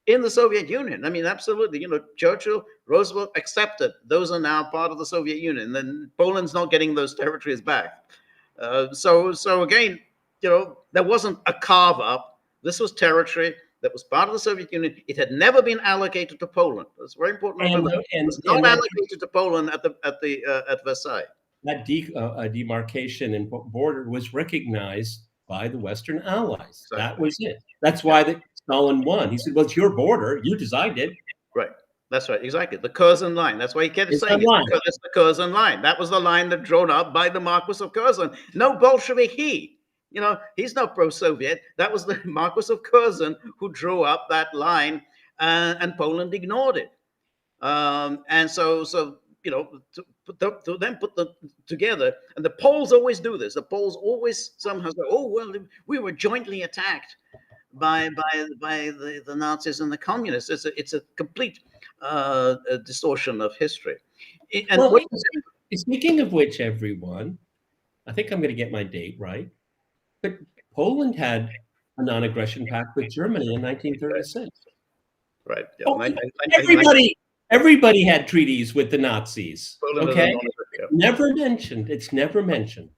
in the Soviet Union. I mean, absolutely. Churchill, Roosevelt accepted those are now part of the Soviet Union. Then Poland's not getting those territories back. So again, there wasn't a carve up. This was territory that was part of the Soviet Union. It had never been allocated to Poland. That's very important. And, Remember, it was and not that, allocated to Poland at Versailles. that demarcation and border was recognized by the Western Allies. Exactly. That was it. That's why Stalin won. He said, "Well, it's your border. You designed it." Right. That's right. Exactly. The Curzon line. That's why he kept saying it's the Curzon line. That was the line that drawn up by the Marquis of Curzon. No Bolshevik he's not pro-Soviet. That was the Marquis of Curzon who drew up that line, and Poland ignored it. And so to then put them together, and the Poles always do this. The Poles always somehow say, "Oh well, we were jointly attacked by the Nazis and the communists." It's a complete distortion of history. And well, speaking of which, everyone, I think I'm going to get my date right. But Poland had a non-aggression pact with Germany in 1936. Right. Yeah. Oh, everybody had treaties with the Nazis. Okay, never mentioned. It's never mentioned.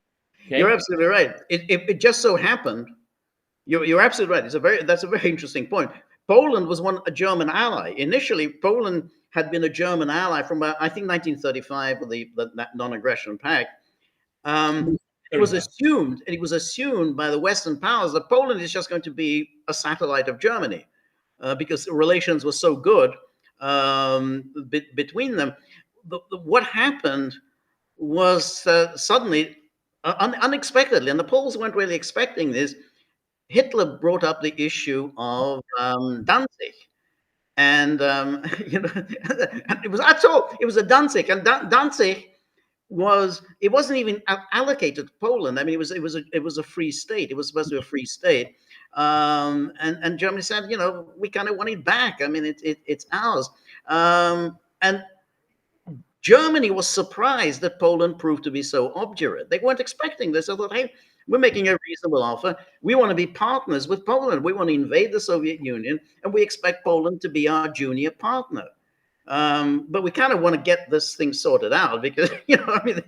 Okay? You're absolutely right. It just so happened. You're absolutely right. That's a very interesting point. Poland was a German ally. Initially, Poland had been a German ally from I think 1935 with that non-aggression pact. It was assumed by the Western powers that Poland is just going to be a satellite of Germany, because relations were so good between them. What happened was suddenly, unexpectedly, and the Poles weren't really expecting this. Hitler brought up the issue of Danzig, and it was a Danzig, and Danzig wasn't even allocated to Poland. I mean, it was a free state. It was supposed to be a free state, And Germany said, we kind of want it back. I mean, it's ours. And Germany was surprised that Poland proved to be so obdurate. They weren't expecting this. I thought, hey, we're making a reasonable offer. We want to be partners with Poland. We want to invade the Soviet Union, and we expect Poland to be our junior partner. But we kind of want to get this thing sorted out because I mean,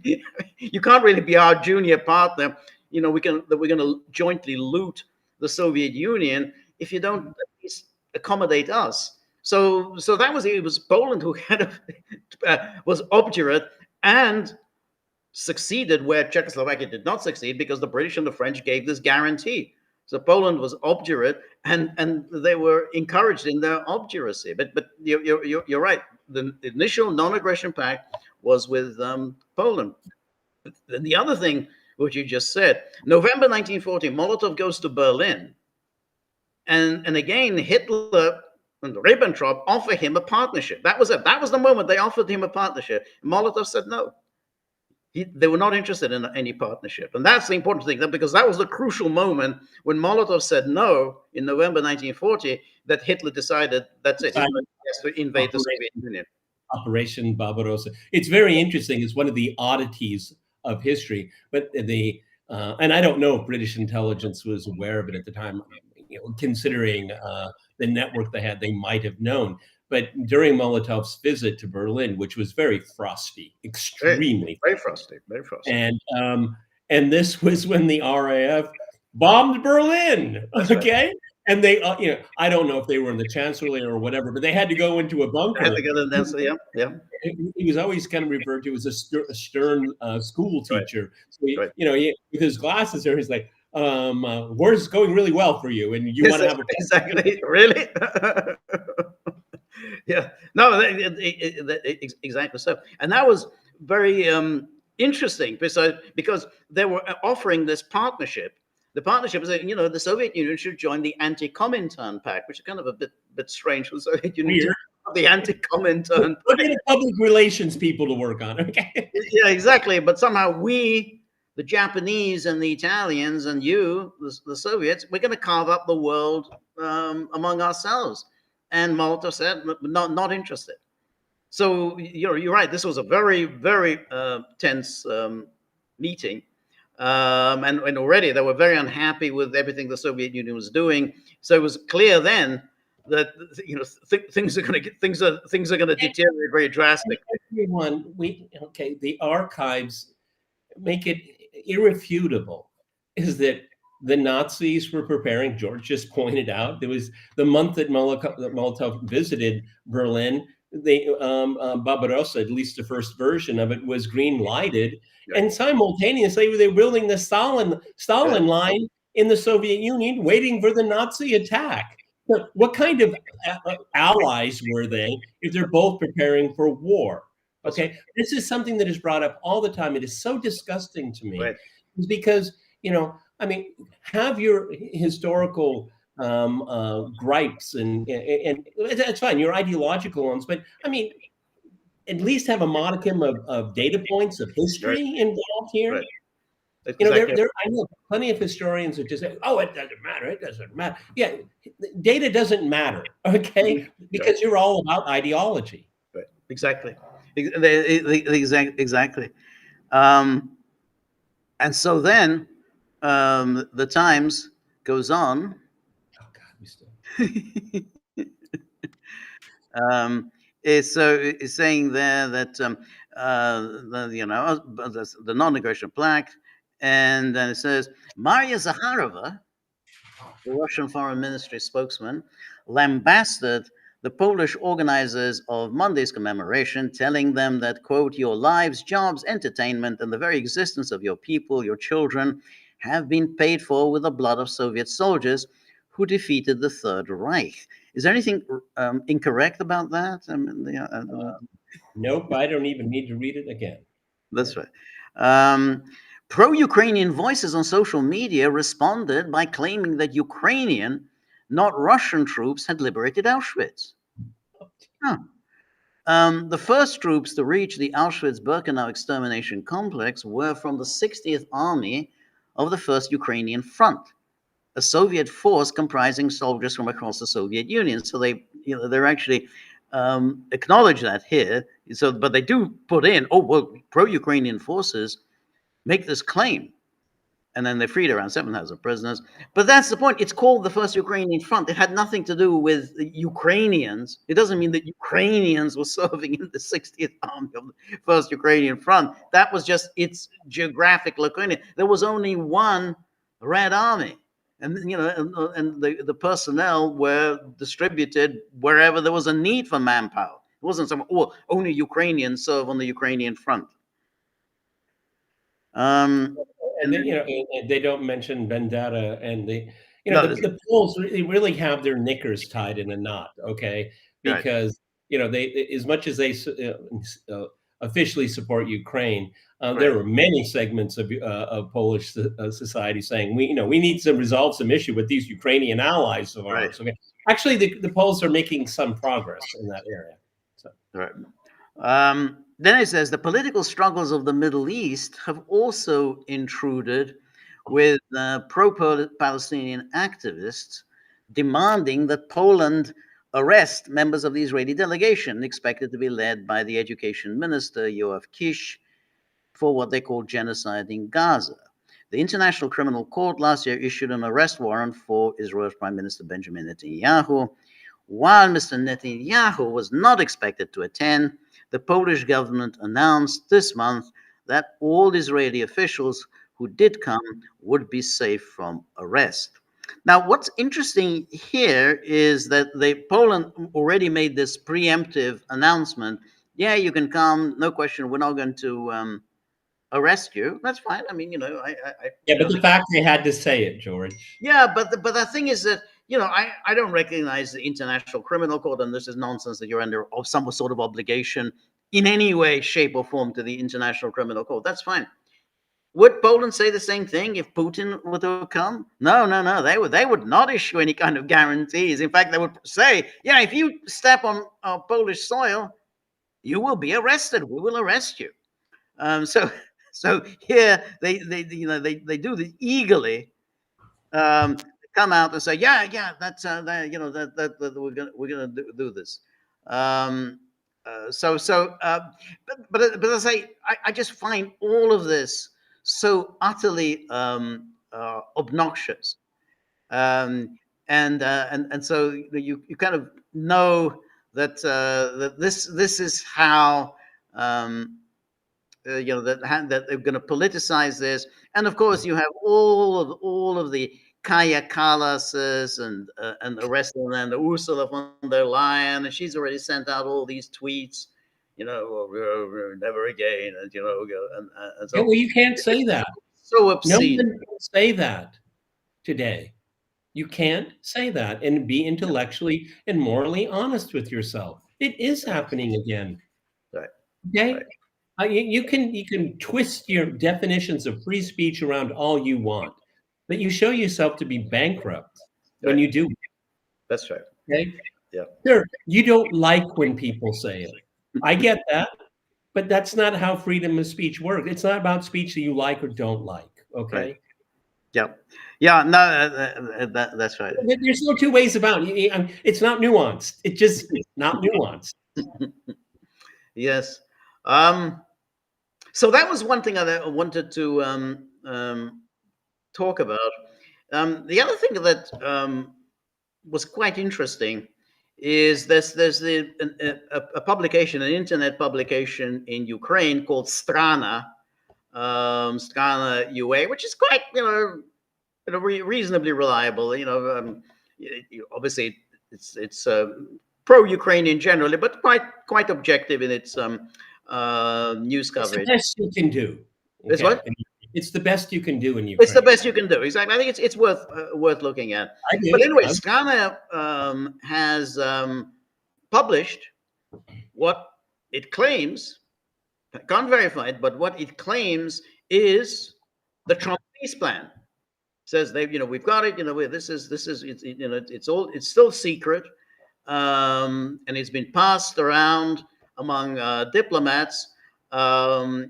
you can't really be our junior partner. We're going to jointly loot the Soviet Union if you don't at least accommodate us. So that was it. Was Poland who kind of was obdurate and succeeded where Czechoslovakia did not succeed because the British and the French gave this guarantee. So Poland was obdurate, and they were encouraged in their obduracy. But you're right. The initial non-aggression pact was with Poland. Then the other thing, which you just said, November 1940, Molotov goes to Berlin, and again Hitler and Ribbentrop offer him a partnership. That was it. That was the moment they offered him a partnership. Molotov said no. They were not interested in any partnership. And that's the important thing, because that was the crucial moment when Molotov said no in November 1940, that Hitler decided that's it. He has to invade the Soviet Union. Operation Barbarossa. It's very interesting. It's one of the oddities of history. But and I don't know if British intelligence was aware of it at the time. Considering the network they had, they might have known. But during Molotov's visit to Berlin, which was very frosty, extremely very frosty. And this was when the RAF bombed Berlin. That's okay, right. And they, I don't know if they were in the Chancellery or whatever, but they had to go into a bunker. Had to go in there, yeah. He was always kind of referred to as a stern school teacher. Right. So with his glasses there, he's like, "War's going really well for you, and you want to have a exactly really." Yeah, no, exactly so. And that was very interesting because they were offering this partnership. The partnership is that, the Soviet Union should join the Anti-Comintern Pact, which is kind of a bit strange for the Soviet Union. The Anti-Comintern Pact. We're public relations people to work on, okay? Yeah, exactly. But somehow we, the Japanese and the Italians and you, the Soviets, we're going to carve up the world among ourselves. And Molotov said, not interested. So you're right. This was a very, very tense meeting. And already they were very unhappy with everything the Soviet Union was doing. So it was clear then that things are going to deteriorate very drastically. Everyone, the archives make it irrefutable is that the Nazis were preparing. George just pointed out there was the month that Molotov visited Berlin. Barbarossa, at least the first version of it, was green lighted, and simultaneously they were building the Stalin line in the Soviet Union, waiting for the Nazi attack. But what kind of allies were they if they're both preparing for war? Okay, this is something that is brought up all the time. It is so disgusting to me, because I mean, have your historical gripes and it's fine, your ideological ones, but I mean, at least have a modicum of data points of history involved here. I know plenty of historians that just say, "Oh, it doesn't matter. It doesn't matter." Yeah, data doesn't matter, okay? Because you're all about ideology. Right. Exactly. Exactly. And so then the Times goes on. Oh God, we still. It's saying there that the non-negotiable pact, and then it says Maria Zakharova, the Russian Foreign Ministry spokesman, lambasted the Polish organizers of Monday's commemoration, telling them that, quote, "Your lives, jobs, entertainment, and the very existence of your people, your children, have been paid for with the blood of Soviet soldiers who defeated the Third Reich." Is there anything incorrect about that? I mean, nope, I don't even need to read it again. That's right. Pro-Ukrainian voices on social media responded by claiming that Ukrainian, not Russian troops had liberated Auschwitz. The first troops to reach the Auschwitz-Birkenau extermination complex were from the 60th Army of the First Ukrainian Front. a Soviet force comprising soldiers from across the Soviet Union. So they're actually acknowledge that here. So, but they do put in, oh well, pro-Ukrainian forces make this claim, and then they freed around 7,000 prisoners. But that's the point. It's called the First Ukrainian Front. It had nothing to do with Ukrainians. It doesn't mean that Ukrainians were serving in the 60th Army of the First Ukrainian Front. That was just its geographic location. There was only one Red Army. And and the personnel were distributed wherever there was a need for manpower. It wasn't some only Ukrainians serve on the Ukrainian front. And they don't mention vendetta, and No, the Poles really have their knickers tied in a knot, okay? right. Because they, as much as they officially support Ukraine, there are many segments of Polish society saying we need to resolve some issue with these Ukrainian allies of ours. Okay, actually, the Poles are making some progress in that area. So. Right. Then it says the political struggles of the Middle East have also intruded with pro-Palestinian activists demanding that Poland arrest members of the Israeli delegation expected to be led by the education minister, Yoav Kish, for what they call genocide in Gaza. The International Criminal Court last year issued an arrest warrant for Israel's Prime Minister Benjamin Netanyahu. While Mr. Netanyahu was not expected to attend, the Polish government announced this month that all Israeli officials who did come would be safe from arrest. Now, what's interesting here is that Poland already made this preemptive announcement. Yeah, you can come, no question. We're not going to arrest you. That's fine. I mean, but the fact they had to say it, George. Yeah, but the thing is that I don't recognize the International Criminal Court, and this is nonsense that you're under some sort of obligation in any way, shape, or form to the International Criminal Court. That's fine. Would Poland say the same thing if Putin were to come? No. They would not issue any kind of guarantees. In fact, they would say, yeah, if you step on Polish soil, you will be arrested. We will arrest you. So here they do this eagerly. Come out and say, yeah, that's that we're gonna do this. But as I just find all of this so utterly obnoxious, and so you kind of know that that this is how. That they're going to politicize this, and of course you have all of the Kaya Kallases and the rest of them, the Ursula von der Leyen, and she's already sent out all these tweets, never again, and and so. Well, you can't say that. So obscene. No one can say that today. You can't say that and be intellectually and morally honest with yourself. It is happening again. Right. Okay. Right. You can twist your definitions of free speech around all you want, but you show yourself to be bankrupt when you do. That's right. Okay. Yeah. Sure. You don't like when people say it. I get that, but that's not how freedom of speech works. It's not about speech that you like or don't like. Okay. Right. Yeah. Yeah. No, that's right. There's no two ways about it. It's not nuanced. It's just not nuanced. Yes. So that was one thing I wanted to talk about. The other thing that was quite interesting is there's a publication, an internet publication in Ukraine called Strana, Strana UA, which is quite reasonably reliable. Obviously it's pro-Ukrainian generally, but quite objective in its news coverage. It's the best you can do. Okay? It's what? It's the best you can do in Ukraine. It's the best you can do. Exactly. I think it's worth looking at. I do. But anyway, Strana has published what it claims. I can't verify it, but what it claims is the Trump peace plan. It says we've got it. This is it's still secret. And it's been passed around among diplomats, but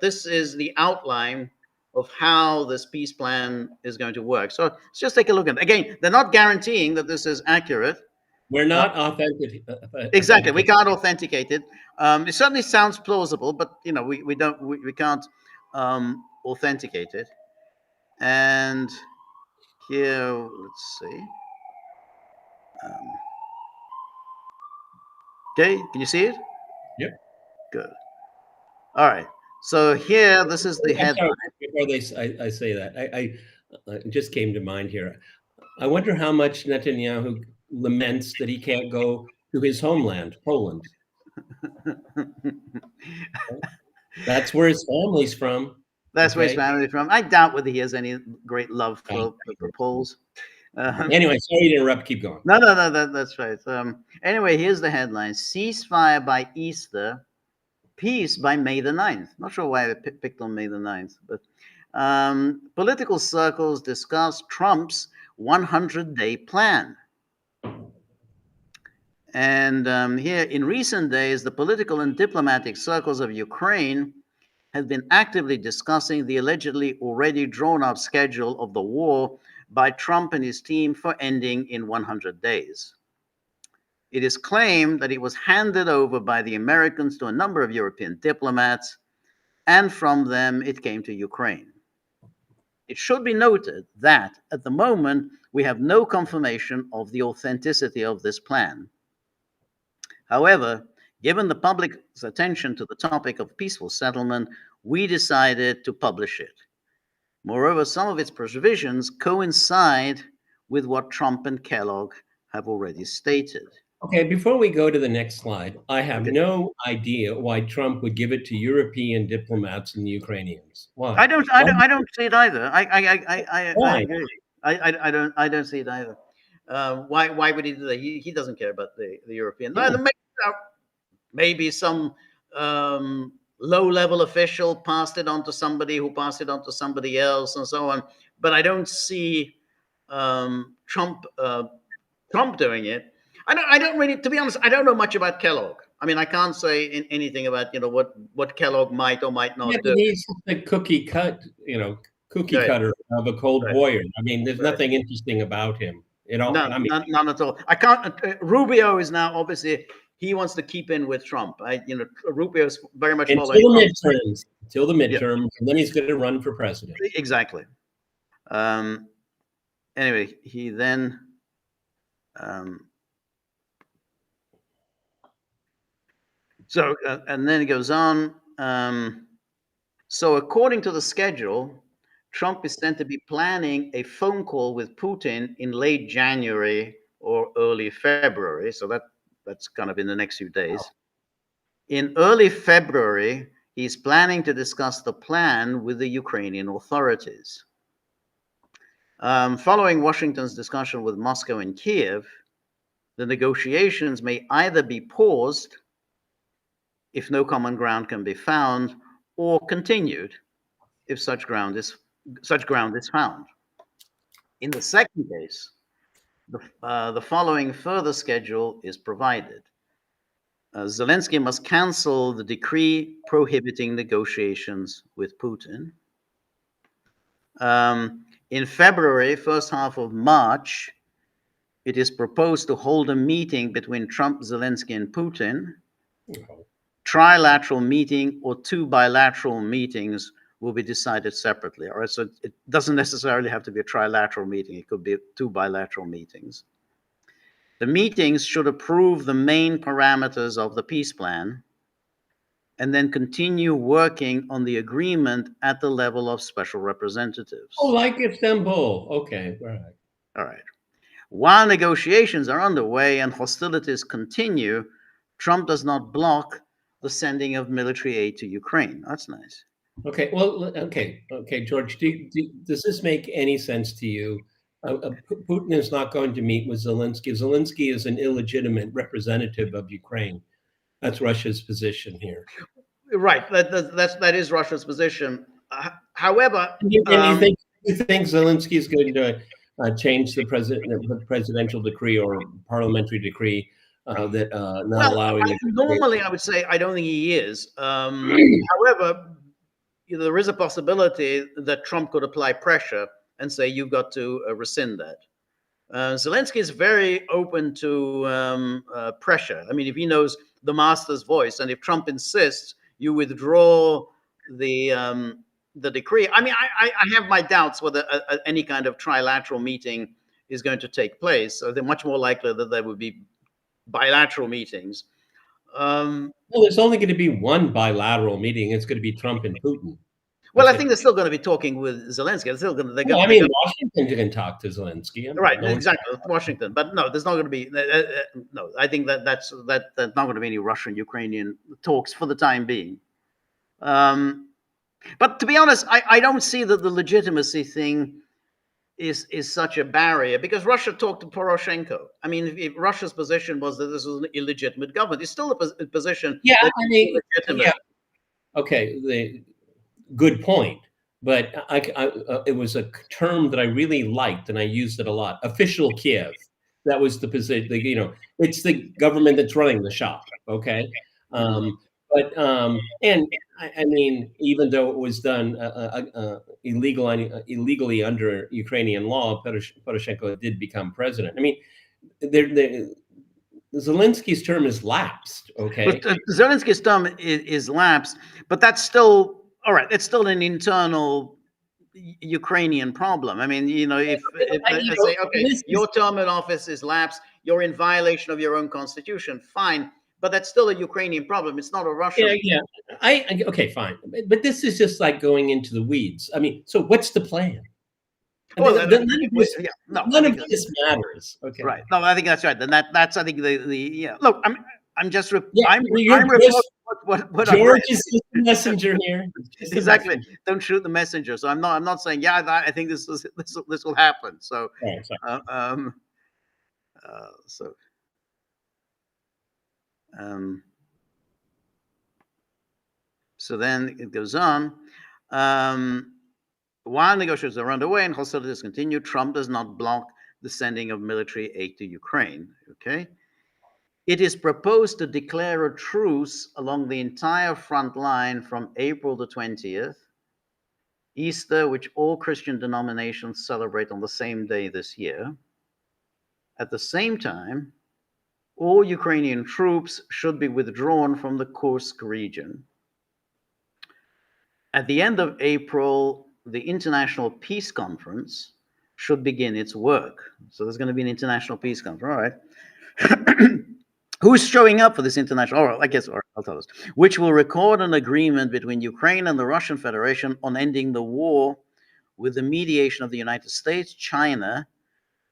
this is the outline of how this peace plan is going to work. So let's just take a look at it. Again, they're not guaranteeing that this is accurate. We're not authentic. Exactly. We can't authenticate it. It certainly sounds plausible, but we can't authenticate it. And here, let's see. Okay, can you see it? Yep. Good. All right. So here, this is the headline. Before I say that, it just came to mind here. I wonder how much Netanyahu laments that he can't go to his homeland, Poland. That's where his family's from. That's where his family's from. I doubt whether he has any great love for Poles. Anyway, sorry to interrupt. Keep going. No, that's right. Anyway, here's the headline: Ceasefire by Easter, peace by May the 9th. Not sure why I picked on May the 9th, but political circles discuss Trump's 100-day plan. And here, in recent days, the political and diplomatic circles of Ukraine have been actively discussing the allegedly already drawn-up schedule of the war by Trump and his team for ending in 100 days. It is claimed that it was handed over by the Americans to a number of European diplomats, and from them it came to Ukraine. It should be noted that at the moment we have no confirmation of the authenticity of this plan. However, given the public's attention to the topic of peaceful settlement, we decided to publish it. Moreover, some of its provisions coincide with what Trump and Kellogg have already stated. Okay, before we go to the next slide, I have no idea why Trump would give it to European diplomats and the Ukrainians. Why? I don't see it either. I agree. I don't see it either. Why would he do that? He doesn't care about the European. Maybe some low-level official passed it on to somebody who passed it on to somebody else, and so on. But I don't see Trump doing it. I don't really, to be honest, I don't know much about Kellogg. I mean, I can't say anything about what Kellogg might or might not do. He's the cookie cutter of a cold warrior. I mean, there's nothing interesting about him at all. None at all. I can't. Rubio is now obviously he wants to keep in with Trump. Rubio is very much until the midterms, and then he's going to run for president. Exactly. Anyway, he then. So, and then it goes on. So, according to the schedule, Trump is said to be planning a phone call with Putin in late January or early February. So that's kind of in the next few days. Wow. In early February, he's planning to discuss the plan with the Ukrainian authorities. Following Washington's discussion with Moscow and Kiev, the negotiations may either be paused if no common ground can be found, or continued if such ground is found. In the second case, the following further schedule is provided. Zelensky must cancel the decree prohibiting negotiations with Putin. In February, first half of March, it is proposed to hold a meeting between Trump, Zelensky, and Putin. Trilateral meeting or two bilateral meetings will be decided separately. All right, so it doesn't necessarily have to be a trilateral meeting. It could be two bilateral meetings. The meetings should approve the main parameters of the peace plan and then continue working on the agreement at the level of special representatives. Oh, like Istanbul. Okay, all right. While negotiations are underway and hostilities continue, Trump does not block the sending of military aid to Ukraine. That's nice. Okay, well, okay, George, does this make any sense to you? Putin is not going to meet with Zelensky. Zelensky is an illegitimate representative of Ukraine. That's Russia's position here. Right, that is Russia's position. However, you think Zelensky is going to change the presidential decree or parliamentary decree that not allowing? Normally, I would say I don't think he is. However, there is a possibility that Trump could apply pressure and say, you've got to rescind that. Zelensky is very open to pressure. I mean, if he knows the master's voice, and if Trump insists you withdraw the decree, I mean, I have my doubts whether any kind of trilateral meeting is going to take place. So they're much more likely that there would be bilateral meetings. Well, there's only going to be one bilateral meeting. It's going to be Trump and Putin. Well, I That's think it. they're still going to be talking with Zelensky. They're still going to. Well, I mean, Washington can talk to Zelensky. I mean, Right, no one- exactly, Washington. But no, there's not going to be. No, I think that's not going to be any Russian-Ukrainian talks for the time being. But to be honest, I don't see that the legitimacy thing is such a barrier, because Russia talked to Poroshenko. I mean, if Russia's position was that this was an illegitimate government, it's still a position. Yeah, that I mean, legitimate. yeah. Okay, good point. But it was a term that I really liked, and I used it a lot. Official Kiev. That was the position. You know, it's the government that's running the shop. Okay, but and I mean, even though it was done illegally under Ukrainian law, Poroshenko did become president. I mean, Zelensky's term is lapsed. Okay, But Zelensky's term is lapsed, but that's still all right. It's still an internal Ukrainian problem. I mean, you know, if let's say, okay, your term in office is lapsed, you're in violation of your own constitution, fine, but that's still a Ukrainian problem. It's not a Russian. Yeah. Okay, fine, but this is just like going into the weeds. I mean, so what's the plan? Well, none of this matters. Okay, right? No, I think that's right. Then that's I think the yeah. Look, I'm just I'm what George is just the messenger here. Exactly. Don't shoot the messenger. So I'm not saying I think this will happen. So so then it goes on. While negotiations are underway and hostilities continue, Trump does not block the sending of military aid to Ukraine. Okay. It is proposed to declare a truce along the entire front line from April the 20th, Easter, which all Christian denominations celebrate on the same day this year. At the same time, all Ukrainian troops should be withdrawn from the Kursk region. At the end of April, the International Peace Conference should begin its work. So there's going to be an International Peace Conference. All right. Who's showing up for this international? Or I guess, or I'll tell us, which will record an agreement between Ukraine and the Russian Federation on ending the war with the mediation of the United States, China,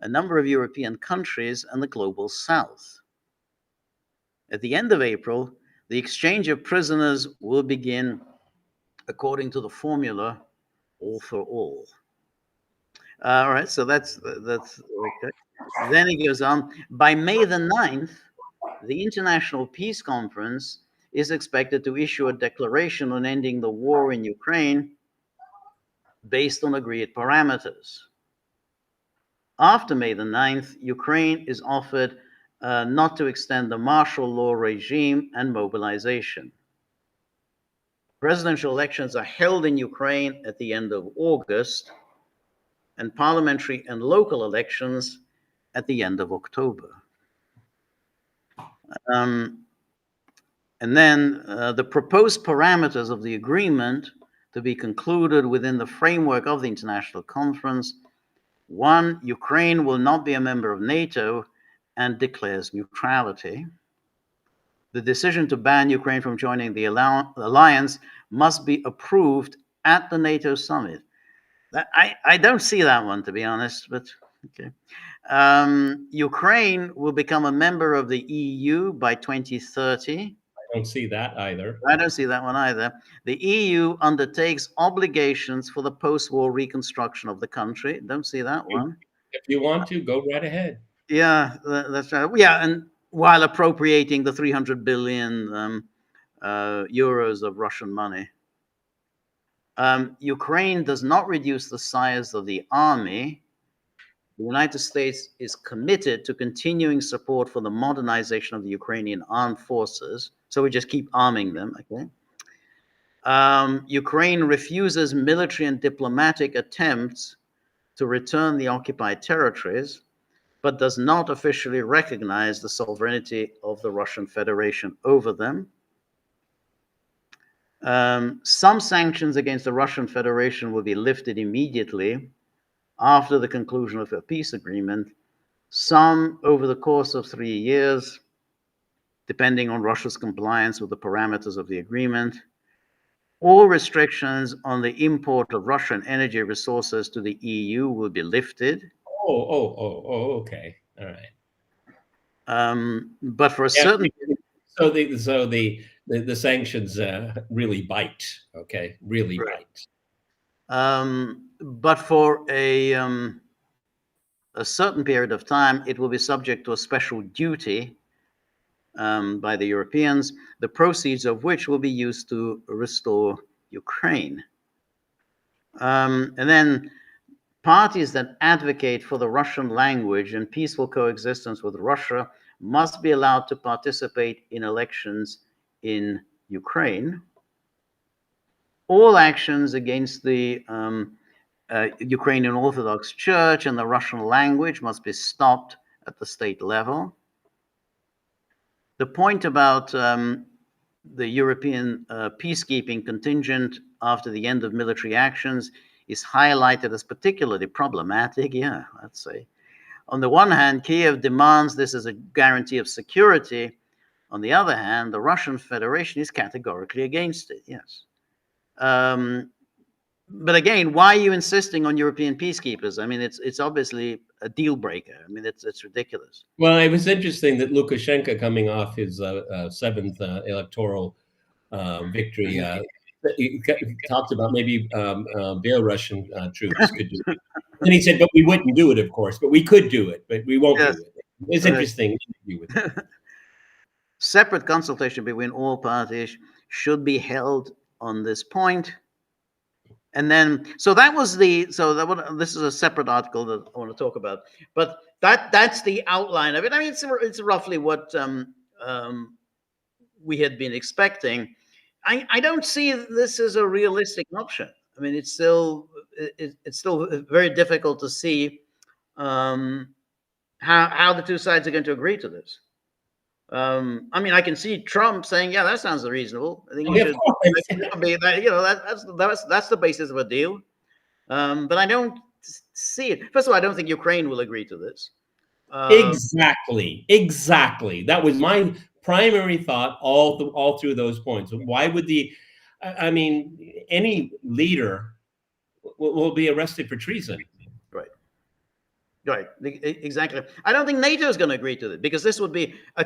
a number of European countries, and the global South. At the end of April, the exchange of prisoners will begin according to the formula all for all. All right, so that's okay. Then he goes on. By May the 9th, the International Peace Conference is expected to issue a declaration on ending the war in Ukraine based on agreed parameters. After May the 9th, Ukraine is offered not to extend the martial law regime and mobilization. Presidential elections are held in Ukraine at the end of August, and parliamentary and local elections at the end of October. And then the proposed parameters of the agreement to be concluded within the framework of the international conference. 1, Ukraine will not be a member of NATO and declares neutrality. The decision to ban Ukraine from joining the alliance must be approved at the NATO summit. I don't see that one, to be honest, but okay. Ukraine will become a member of the EU by 2030. I don't see that either. I don't see that one either. The EU undertakes obligations for the post-war reconstruction of the country. Don't see that one. If you want to, go right ahead. Yeah, that's right. Yeah, and while appropriating the 300 billion euros of Russian money. Ukraine does not reduce the size of the army. The United States is committed to continuing support for the modernization of the Ukrainian armed forces. So we just keep arming them, okay? Ukraine refuses military and diplomatic attempts to return the occupied territories, but does not officially recognize the sovereignty of the Russian Federation over them. Some sanctions against the Russian Federation will be lifted immediately after the conclusion of a peace agreement, some over the course of 3 years, depending on Russia's compliance with the parameters of the agreement. All restrictions on the import of Russian energy resources to the EU will be lifted. Okay. All right. But for a certain so the sanctions really bite. Okay, really bite. But for a certain period of time, it will be subject to a special duty by the Europeans, the proceeds of which will be used to restore Ukraine. And then parties that advocate for the Russian language and peaceful coexistence with Russia must be allowed to participate in elections in Ukraine. All actions against the Ukrainian Orthodox Church and the Russian language must be stopped at the state level. The point about the European peacekeeping contingent after the end of military actions is highlighted as particularly problematic. Yeah, let's say. On the one hand, Kiev demands this as a guarantee of security. On the other hand, the Russian Federation is categorically against it. Yes. But again, why are you insisting on European peacekeepers? I mean, it's obviously a deal breaker. I mean, it's ridiculous. Well, it was interesting that Lukashenko, coming off his seventh electoral victory, he talked about maybe Belarusian troops could do it. And he said, but we wouldn't do it, of course, but we could do it, but we won't do it. It's interesting. Separate consultation between all parties should be held on this point. And then, so that was this is a separate article that I want to talk about, but that's the outline of it. I mean, it's roughly what we had been expecting. I don't see this as a realistic option. I mean, it's still very difficult to see how the two sides are going to agree to this. I mean, I can see Trump saying, "Yeah, that sounds reasonable. I think we should be that. You know, that's the basis of a deal." But I don't see it. First of all, I don't think Ukraine will agree to this. Exactly. That was my primary thought all through those points. Why would any leader will be arrested for treason? Right, exactly. I don't think NATO is going to agree to it because this would be a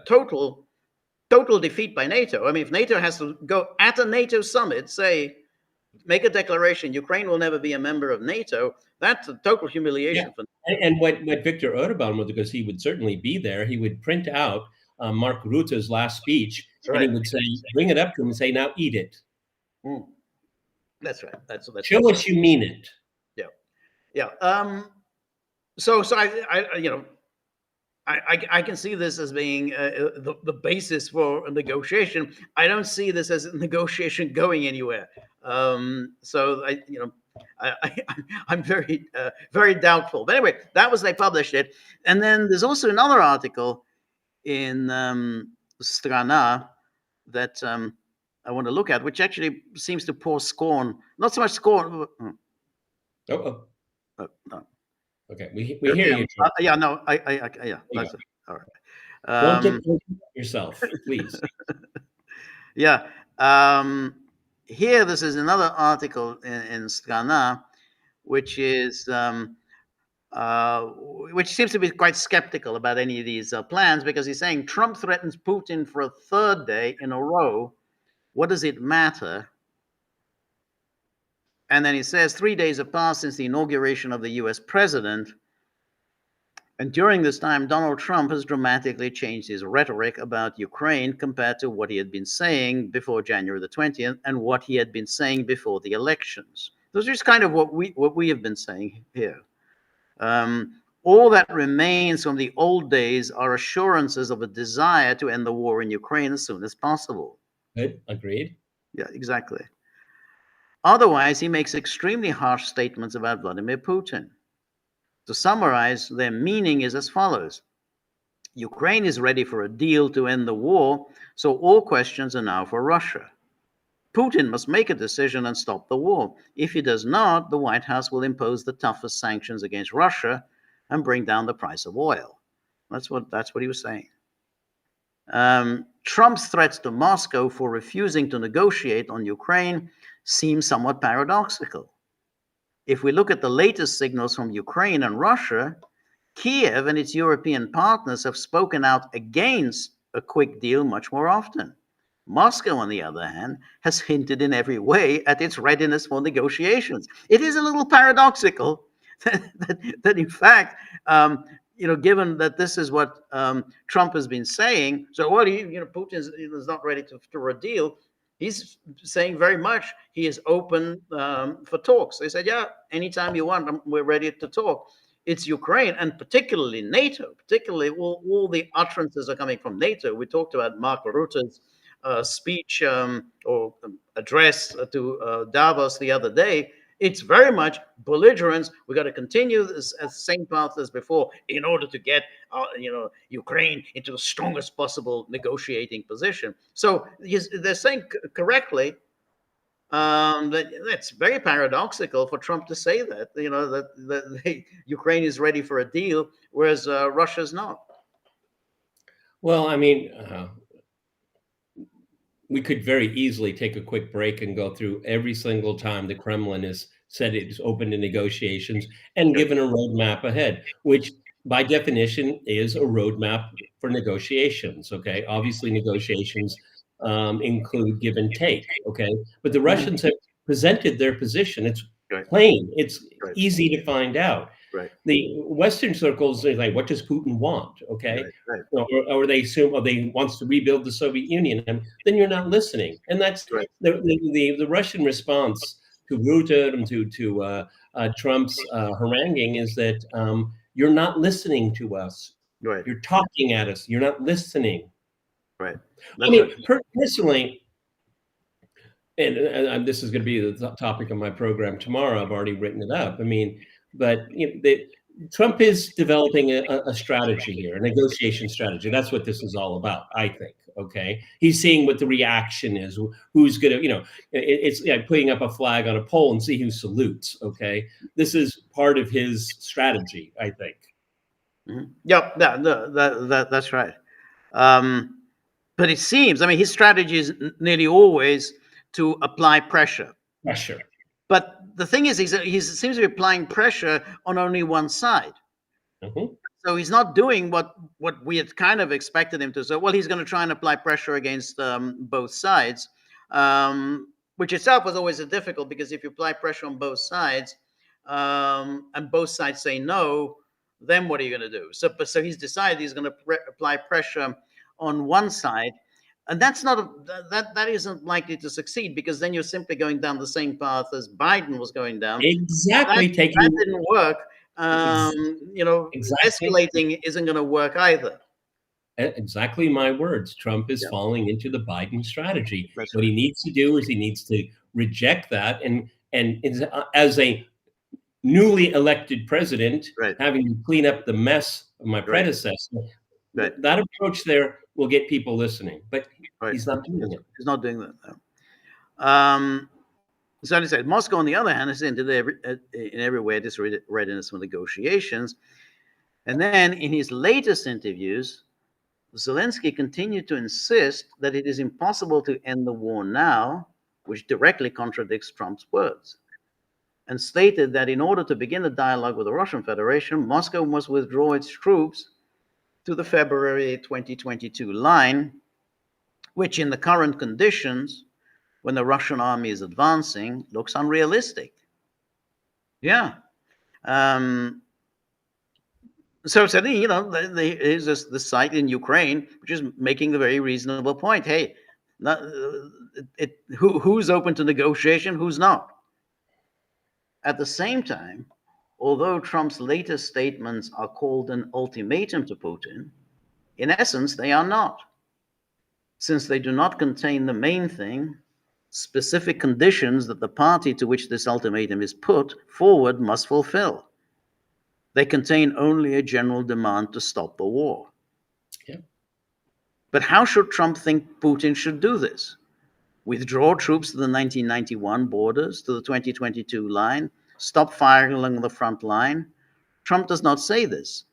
total defeat by NATO. I mean, if NATO has to go at a NATO summit, make a declaration, Ukraine will never be a member of NATO, that's a total humiliation. Yeah. And what Viktor Orban would, because he would certainly be there, he would print out Mark Rutte's last speech, and he would say, bring it up to him and say, now eat it. That's right. That's Show us you mean it. Yeah. So I can see this as being the basis for a negotiation. I don't see this as a negotiation going anywhere. So I'm very very doubtful. But anyway, that was they published it, and then there's also another article in Strana that I want to look at, which actually seems to pour scorn, not so much scorn. No. Okay, we hear you. Yeah, no, yeah. That's it. All right. Don't get yourself, please. Yeah. Here, this is another article in Strana, which is which seems to be quite skeptical about any of these plans, because he's saying Trump threatens Putin for a third day in a row. What does it matter? And then he says 3 days have passed since the inauguration of the US president. And during this time, Donald Trump has dramatically changed his rhetoric about Ukraine compared to what he had been saying before January the 20th and what he had been saying before the elections. Those are just kind of what we have been saying here. All that remains from the old days are assurances of a desire to end the war in Ukraine as soon as possible. Good. Agreed. Yeah, exactly. Otherwise, he makes extremely harsh statements about Vladimir Putin. To summarize, their meaning is as follows: Ukraine is ready for a deal to end the war, so all questions are now for Russia. Putin must make a decision and stop the war. If he does not, the White House will impose the toughest sanctions against Russia and bring down the price of oil. That's what he was saying. Trump's threats to Moscow for refusing to negotiate on Ukraine seem somewhat paradoxical. If we look at the latest signals from Ukraine and Russia, Kiev and its European partners have spoken out against a quick deal much more often. Moscow, on the other hand, has hinted in every way at its readiness for negotiations. It is a little paradoxical that in fact, given that this is what Trump has been saying, so what Putin is not ready for a deal. He's saying very much he is open for talks. They said, yeah, anytime you want, we're ready to talk. It's Ukraine, and particularly NATO, particularly all the utterances are coming from NATO. We talked about Mark Rutte's speech or address to Davos the other day. It's very much belligerence. We got to continue this as same path as before in order to get Ukraine into the strongest possible negotiating position. So they're saying correctly that's very paradoxical for Trump to say that that Ukraine is ready for a deal, whereas Russia's not. Well, I mean, we could very easily take a quick break and go through every single time the Kremlin has said it's open to negotiations and given a roadmap ahead, which by definition is a roadmap for negotiations. Okay, obviously negotiations include give and take. Okay, but the Russians have presented their position. It's plain. It's easy to find out. Right. The Western circles are like, what does Putin want? Okay. Right. Or they assume, they wants to rebuild the Soviet Union. And then you're not listening. And that's the Russian response to Rutte and to Trump's haranguing is that you're not listening to us. Right. You're talking at us. You're not listening. Right. I mean, personally, and this is going to be the topic of my program tomorrow. I've already written it up. I mean, but Trump is developing a strategy here, a negotiation strategy. That's what this is all about, I think. Okay, he's seeing what the reaction is. Who's going to, it's like putting up a flag on a pole and see who salutes. Okay, this is part of his strategy, I think. Mm-hmm. Yep, that's right. But it seems, his strategy is nearly always to apply pressure. But the thing is, he seems to be applying pressure on only one side. Mm-hmm. So he's not doing what we had kind of expected him to. So, well, he's going to try and apply pressure against both sides, which itself was always difficult, because if you apply pressure on both sides and both sides say no, then what are you going to do? So he's decided he's going to apply pressure on one side. And that's not that isn't likely to succeed, because then you're simply going down the same path as Biden was going down. Exactly. That didn't work. Exactly. Escalating isn't going to work either. Exactly my words. Trump is falling into the Biden strategy. What he needs to do is he needs to reject that, and as a newly elected president, having to clean up the mess of my predecessor. That approach there will get people listening, but he's not doing it. He's not doing that. No. So as I said, Moscow, on the other hand, is in every way this readiness for negotiations. And then in his latest interviews, Zelensky continued to insist that it is impossible to end the war now, which directly contradicts Trump's words, and stated that in order to begin a dialogue with the Russian Federation, Moscow must withdraw its troops to the February 2022 line, which in the current conditions, when the Russian army is advancing, looks unrealistic. Yeah. So suddenly, there's the site in Ukraine, which is making the very reasonable point. Hey, who's open to negotiation? Who's not? At the same time, although Trump's latest statements are called an ultimatum to Putin, in essence, they are not, since they do not contain the main thing, specific conditions that the party to which this ultimatum is put forward must fulfill. They contain only a general demand to stop the war. Yeah. But how should Trump think Putin should do this? Withdraw troops to the 1991 borders, to the 2022 line, stop firing along the front line? Trump does not say this.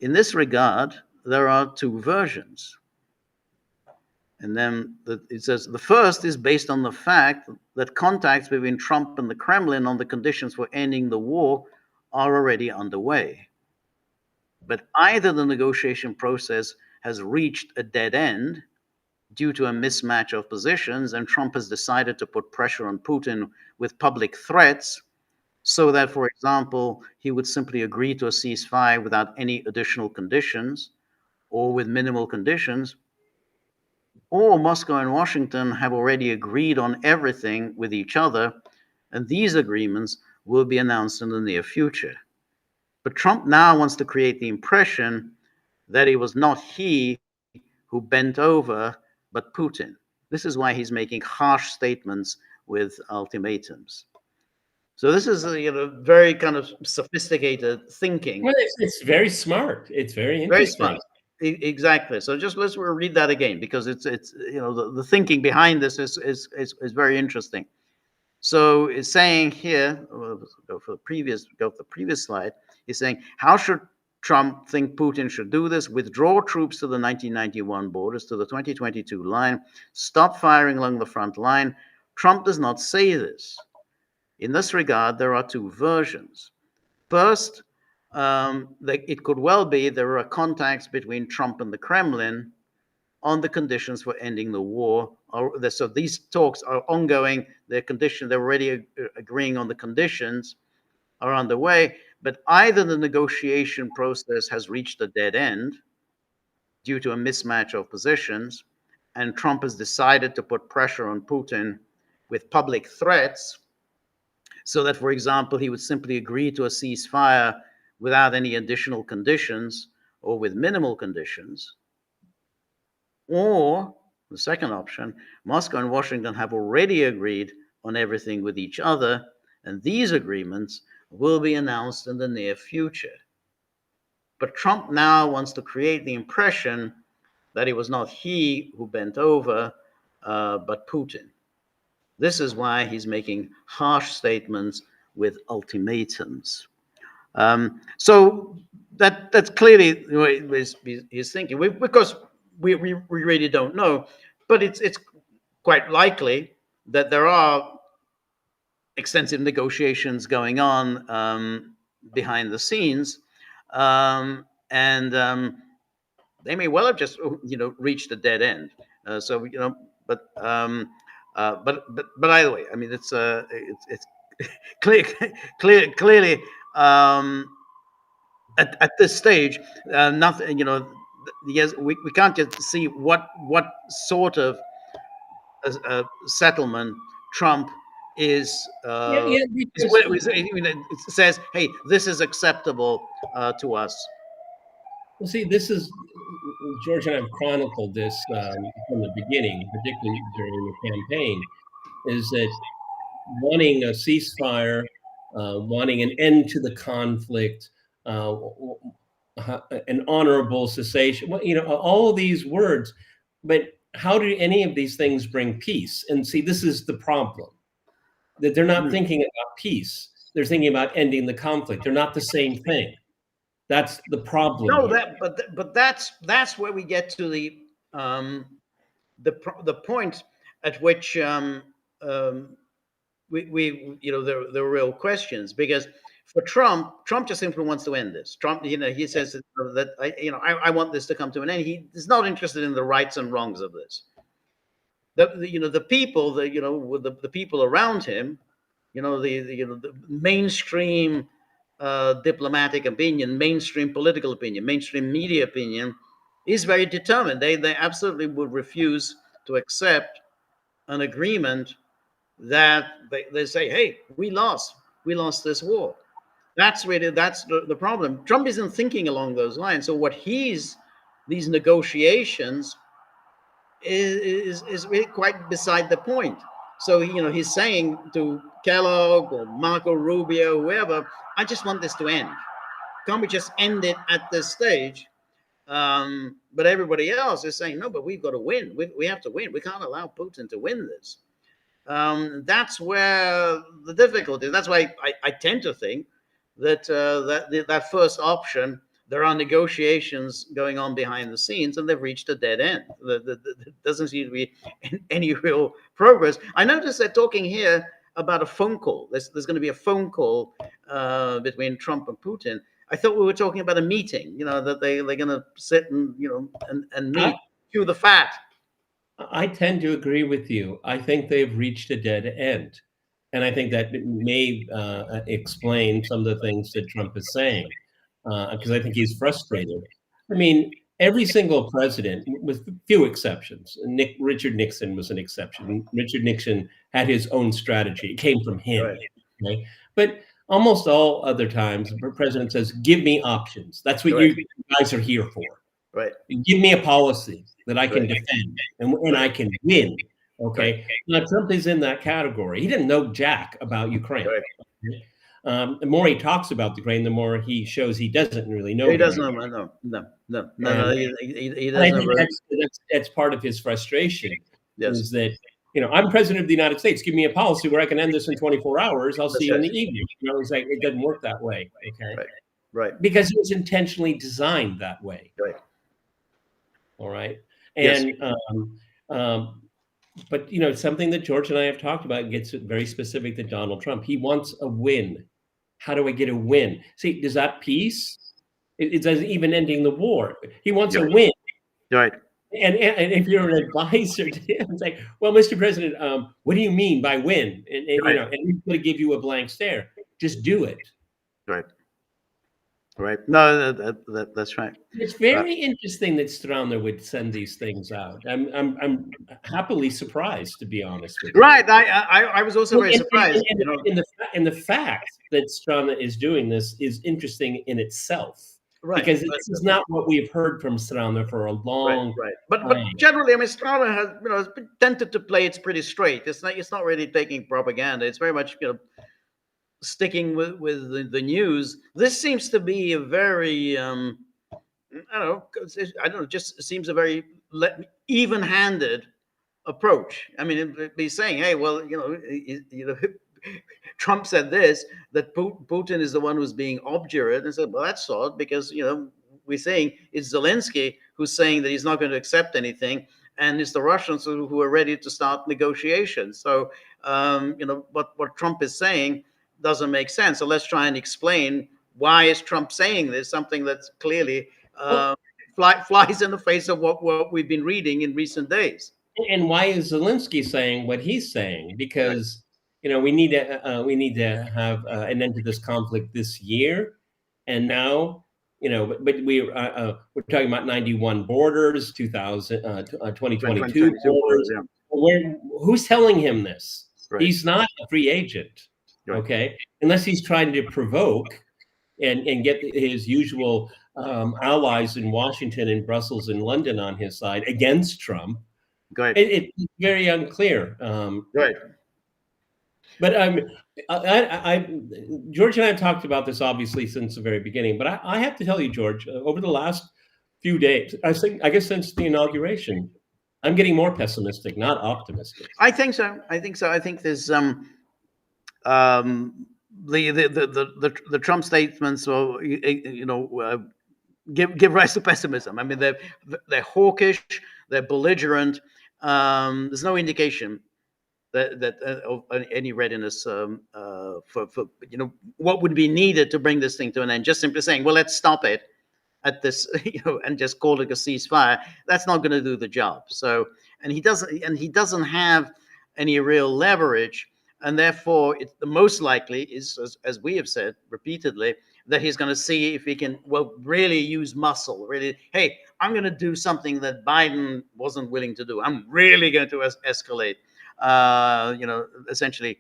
In this regard, there are two versions. And then it says the first is based on the fact that contacts between Trump and the Kremlin on the conditions for ending the war are already underway. But either the negotiation process has reached a dead end due to a mismatch of positions, and Trump has decided to put pressure on Putin with public threats so that, for example, he would simply agree to a ceasefire without any additional conditions or with minimal conditions, or Moscow and Washington have already agreed on everything with each other, and these agreements will be announced in the near future. But Trump now wants to create the impression that it was not he who bent over, but Putin. This is why he's making harsh statements with ultimatums. So this is very kind of sophisticated thinking. Well, it's very smart. It's very Very interesting. smart. Exactly. So just let's read that again because it's the thinking behind this is very interesting. So it's saying here, go for the previous slide. He's saying, how should Trump think Putin should do this? Withdraw troops to the 1991 borders, to the 2022 line, stop firing along the front line. Trump does not say this. In this regard, there are two versions. First, it could well be there are contacts between Trump and the Kremlin on the conditions for ending the war. So these talks are ongoing. They're already agreeing on the conditions are underway, but either the negotiation process has reached a dead end due to a mismatch of positions, and Trump has decided to put pressure on Putin with public threats so that, for example, he would simply agree to a ceasefire without any additional conditions or with minimal conditions. Or the second option, Moscow and Washington have already agreed on everything with each other, and these agreements will be announced in the near future. But Trump now wants to create the impression that it was not he who bent over, but Putin. This is why he's making harsh statements with ultimatums. So that's clearly his thinking. Because we really don't know, but it's quite likely that there are extensive negotiations going on behind the scenes, and they may well have just reached a dead end. So but either way, I mean it's clearly at this stage, nothing. Yes, we can't just see what sort of settlement Trump is. Yeah, because It says, "Hey, this is acceptable to us." well, see, this is George and I have chronicled this from the beginning, particularly during the campaign, is that wanting a ceasefire, wanting an end to the conflict, an honorable cessation, all of these words, but how do any of these things bring peace? And see, this is the problem, that they're not thinking about peace. They're thinking about ending the conflict. They're not the same thing. That's the problem No, here. but that's where we get to the point at which we there are real questions, because for Trump just simply wants to end this. Trump, he says that I want this to come to an end. He is not interested in the rights and wrongs of this. The people, the people around him, the mainstream diplomatic opinion, mainstream political opinion, mainstream media opinion is very determined. They absolutely would refuse to accept an agreement that they say, hey, we lost this war. That's the problem. Trump isn't thinking along those lines. So these negotiations is really quite beside the point. So he's saying to Kellogg or Marco Rubio, whoever, I just want this to end. Can't we just end it at this stage? But everybody else is saying, no, but we've got to win. We have to win. We can't allow Putin to win this. That's where the difficulty is. That's why I tend to think that that first option, there are negotiations going on behind the scenes, and they've reached a dead end. There doesn't seem to be any real progress. I noticed they're talking here about a phone call. There's going to be a phone call between Trump and Putin. I thought we were talking about a meeting. That they're going to sit and and meet, chew the fat. I tend to agree with you. I think they've reached a dead end. And I think that may explain some of the things that Trump is saying, because I think he's frustrated. I mean, every single president, with few exceptions, Richard Nixon was an exception. Richard Nixon had his own strategy. It came from him. Right. Okay? But almost all other times, the president says, give me options. That's what Right. you guys are here for. Right. Give me a policy that I can Right. defend and I can win. Okay. Now, Trump is in that category. He didn't know jack about Ukraine. Right. The more he talks about Ukraine, the more he shows he doesn't really know. He doesn't know. No. He doesn't. I think that's part of his frustration. Yes. Is that I'm president of the United States. Give me a policy where I can end this in 24 hours. I'll see you in the evening. It's like it doesn't work that way. Okay. Right. Because it was intentionally designed that way. Right. All right. And but something that George and I have talked about gets very specific to Donald Trump. He wants a win. How do I get a win? See, does that peace? It doesn't even ending the war. He wants a win. Right. And if you're an advisor to him, it's like, well, Mr. President, what do you mean by win? And he's going to give you a blank stare. Just do it. Right. Right. No, that's right. It's very interesting that Strauner would send these things out. I'm happily surprised, to be honest with you. Right. I was also very surprised. And the fact that Strauner is doing this is interesting in itself. Right. Because this is not what we've heard from Strauner for a long time. But generally, I mean, Strauner has tended to play it pretty straight. It's not really taking propaganda. It's very much sticking with the news. This seems to be a very I don't know, just seems a very even-handed approach. I mean, he's saying, hey, well, Trump said this, that Putin is the one who's being obdurate, and said, well, that's odd because we're saying it's Zelensky who's saying that he's not going to accept anything, and it's the Russians who are ready to start negotiations. So what Trump is saying doesn't make sense. So let's try and explain why is Trump saying this, something that's clearly flies in the face of what we've been reading in recent days. And why is Zelensky saying what he's saying? Because we need to have an end to this conflict this year, and now but we're talking about 91 borders, 2022 borders. Yeah. Who's telling him this? Right. He's not a free agent. Right. Okay, unless he's trying to provoke and get his usual allies in Washington and Brussels and London on his side against Trump. Right. It's very unclear. Right. But George and I have talked about this obviously since the very beginning. But I have to tell you, George, over the last few days, I guess since the inauguration, I'm getting more pessimistic, not optimistic. I think so. I think there's the Trump statements, give rise to pessimism. I mean, they're hawkish, they're belligerent. There's no indication that of any readiness for what would be needed to bring this thing to an end. Just simply saying, well, let's stop it at this, and just call it a ceasefire. That's not going to do the job. So, and he doesn't have any real leverage. And therefore, the most likely is, as we have said repeatedly, that he's going to see if he can, really use muscle. Really, hey, I'm going to do something that Biden wasn't willing to do. I'm really going to escalate. Essentially,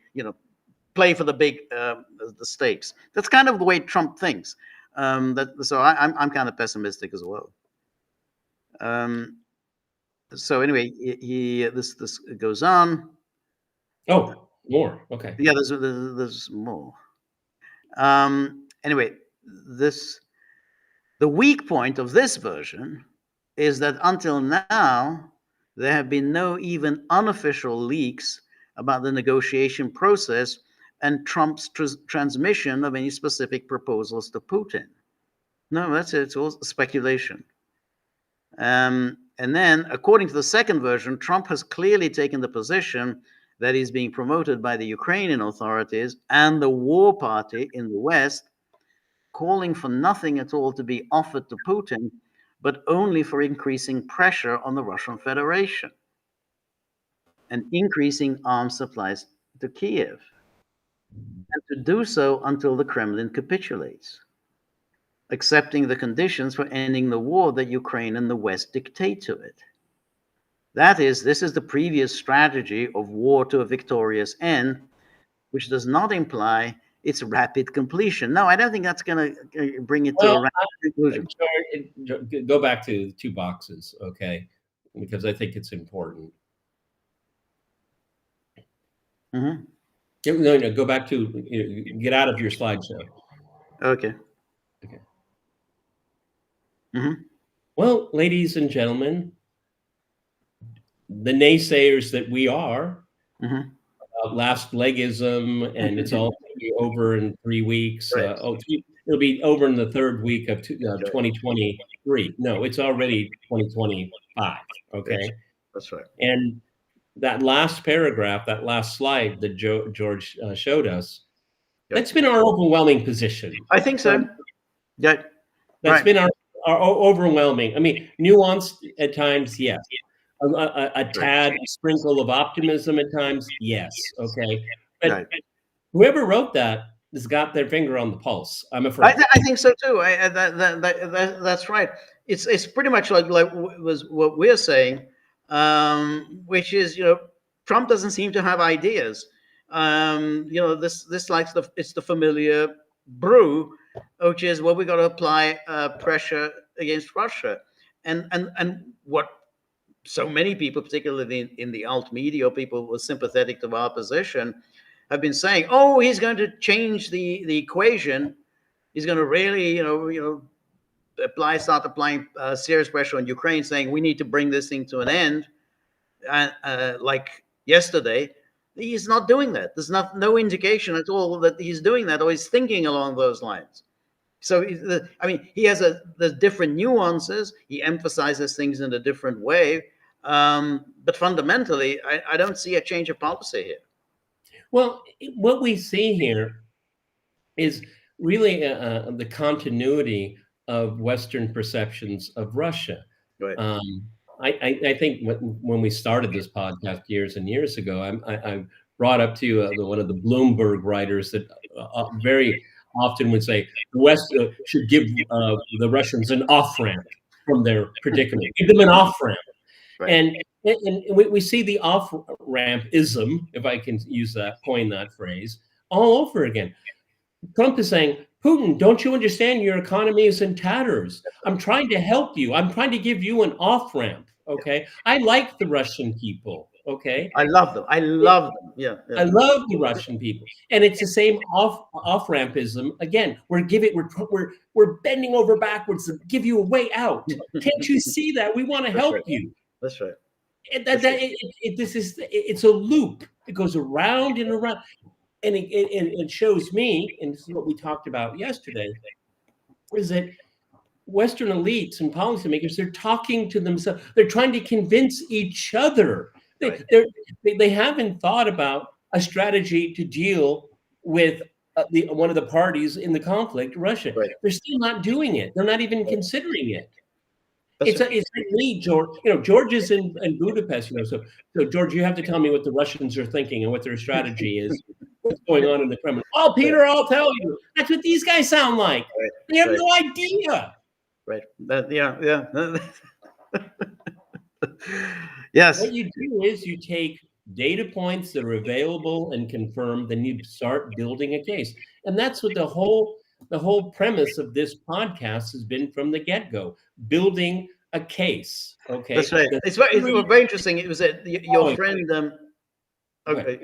play for the big the stakes. That's kind of the way Trump thinks. So I'm kind of pessimistic as well. So anyway, this goes on. Oh, more. Okay. Yeah, there's more. Anyway, this the weak point of this version is that until now there have been no even unofficial leaks about the negotiation process and Trump's transmission of any specific proposals to Putin. No, that's it. It's all speculation. And then, according to the second version, Trump has clearly taken the position that he's being promoted by the Ukrainian authorities and the war party in the West, calling for nothing at all to be offered to Putin, but only for increasing pressure on the Russian Federation and increasing arms supplies to Kiev, and to do so until the Kremlin capitulates, accepting the conditions for ending the war that Ukraine and the West dictate to it. This is the previous strategy of war to a victorious end, which does not imply its rapid completion. No, I don't think that's going to bring it to a Well, rapid conclusion. go back to the 2 boxes, okay? Because I think it's important. Mm-hmm. No, go back to get out of your slideshow. Okay. Okay. Mm-hmm. Well, ladies and gentlemen, the naysayers that we are, Mm-hmm. last legism, and it's all going to be over in 3 weeks. Right. It'll be over in the 3rd week of 2023. No, it's already 2025. Okay, That's right. and that last paragraph, that last slide that George showed us, that's been our overwhelming position. I think so. Yeah. That's Right. been our overwhelming. I mean, nuanced at times, yes. A tad, a sprinkle of optimism at times, yes. Okay, but Right. whoever wrote that has got their finger on the pulse. I'm afraid. I think so too. That's right. It's pretty much like was what we're saying, which is Trump doesn't seem to have ideas. This likes it's the familiar brew, which is we got to apply pressure against Russia, and what so many people, particularly in the alt media, people who are sympathetic to our position, have been saying, "Oh, he's going to change the equation. He's going to really, start applying serious pressure on Ukraine, saying we need to bring this thing to an end." Like yesterday, he's not doing that. There's no indication at all that he's doing that or he's thinking along those lines. So, he has there's different nuances. He emphasizes things in a different way. But fundamentally, I don't see a change of policy here. Well, what we see here is really the continuity of Western perceptions of Russia. Right. I think when we started this podcast years and years ago, I brought up to you one of the Bloomberg writers that very often would say the West should give the Russians an off-ramp from their predicament. Give them an off-ramp. Right. And we see the off-rampism, if I can coin that phrase, all over again. Trump is saying, Putin, don't you understand your economy is in tatters? I'm trying to help you. I'm trying to give you an off-ramp, okay? I like the Russian people, okay? I love them. I love them. Yeah. I love the Russian people. And it's the same off-rampism. Again, we're bending over backwards to give you a way out. Can't you see that? We want to help you. That's right. It's a loop. It goes around and around. And it shows me, and this is what we talked about yesterday, is that Western elites and policymakers, they're talking to themselves. They're trying to convince each other. They haven't thought about a strategy to deal with one of the parties in the conflict, Russia. Right. They're still not doing it. They're not even considering it. It's like me, George. George is in Budapest. So George, you have to tell me what the Russians are thinking and what their strategy is. What's going on in the Kremlin? Oh, Peter, I'll tell you. That's what these guys sound like. Right. They have no idea. Right. Yes. What you do is you take data points that are available and confirmed, then you start building a case. And that's what the whole premise of this podcast has been from the get-go, building a case. Okay. That's right. It's very interesting. It was your friend. Okay,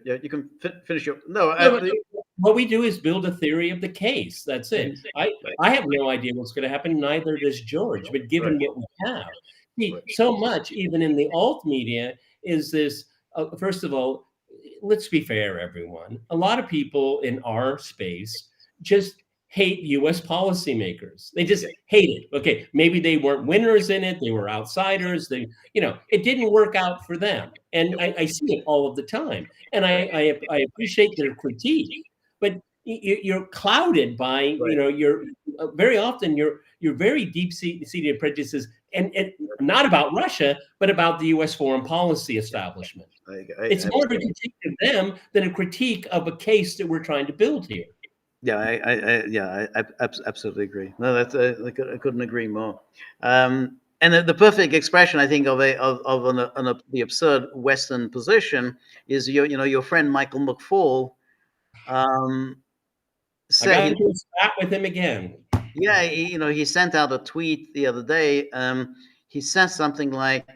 yeah, you can finish your. No, No, but what we do is build a theory of the case. That's it. right, I have no idea what's going to happen. Neither does George. But right, given what we have, see, right, so much even in the alt media is this. First of all, let's be fair, everyone. A lot of people in our space just hate U.S. policymakers. They just yeah, hate it. Okay, maybe they weren't winners in it. They were outsiders. It didn't work out for them, and yep, I see it all of the time. And right, I appreciate their critique, but you're clouded by right. your very often your very deep seated prejudices, and not about Russia, but about the U.S. foreign policy establishment. It's more of a critique of them than a critique of a case that we're trying to build here. Yeah, I absolutely agree. No, that's I couldn't agree more. And the perfect expression, I think, the absurd Western position is your friend Michael McFaul um, I said got he into a spat with him again. yeah he sent out a tweet the other day. He said something like,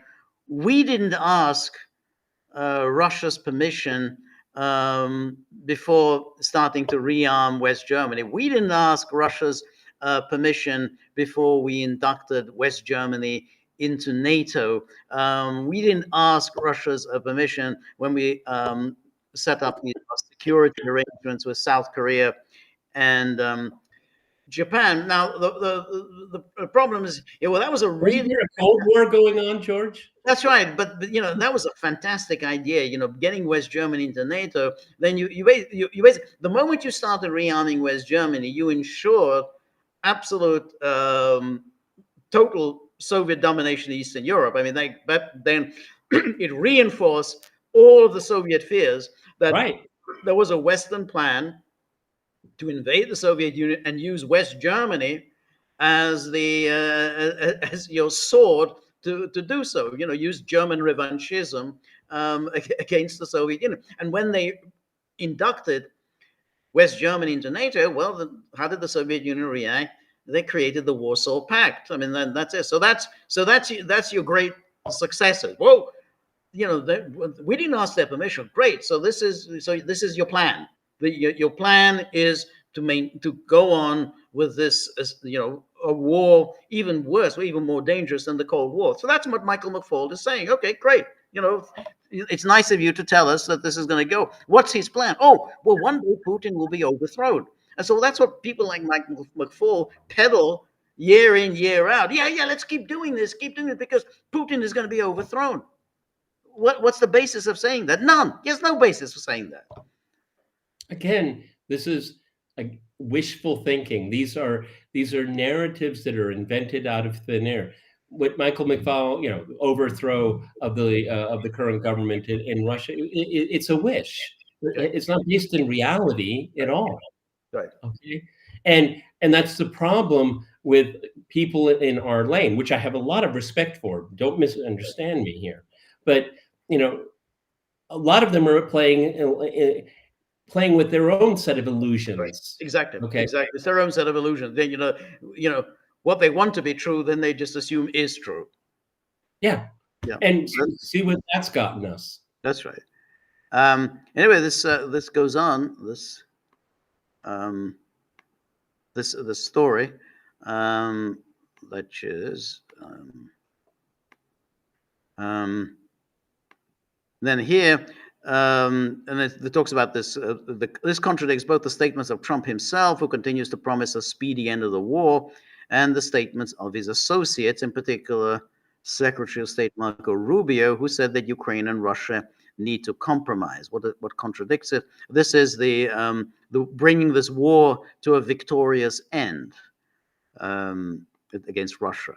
"We didn't ask Russia's permission before starting to rearm West Germany. We didn't ask Russia's permission before we inducted West Germany into NATO. We didn't ask Russia's permission when we set up the security arrangements with South Korea and Japan." Now, the problem is, yeah, well, that was a Wasn't really there a Cold War going on, George? that's right, but that was a fantastic idea. Getting West Germany into NATO. Then the moment you started rearming West Germany, you ensured absolute total Soviet domination in Eastern Europe. I mean, but then it reinforced all of the Soviet fears that Right. there was a Western plan to invade the Soviet Union and use West Germany as the as your sword to do so. Use German revanchism against the Soviet Union. And when they inducted West Germany into NATO, well, how did the Soviet Union react? They created the Warsaw Pact. I mean, that's it. So that's your great successor. Whoa, we didn't ask their permission. Great. So this is your plan. Your plan is to go on with this, a war even worse or even more dangerous than the Cold War. So that's what Michael McFaul is saying. Okay, great. It's nice of you to tell us that this is going to go. What's his plan? Oh, well, one day Putin will be overthrown. And so that's what people like Michael McFaul peddle year in, year out. Yeah, let's keep doing this, because Putin is going to be overthrown. What's the basis of saying that? None. There's no basis for saying that. Again, this is wishful thinking. These are narratives that are invented out of thin air. What Michael McFaul, overthrow of the current government in Russia, it's a wish. It's not based in reality at all. Right. Okay, and that's the problem with people in our lane, which I have a lot of respect for. Don't misunderstand me here, but a lot of them are playing with their own set of illusions. Right. Exactly. Okay. Exactly. It's their own set of illusions. Then what they want to be true, then they just assume is true. Yeah. Yeah. And see what that's gotten us. That's right. Anyway, this goes on. This story, which is then here. And it talks about this. This contradicts both the statements of Trump himself, who continues to promise a speedy end of the war, and the statements of his associates, in particular Secretary of State Marco Rubio, who said that Ukraine and Russia need to compromise. What contradicts it? This is the bringing this war to a victorious end against Russia,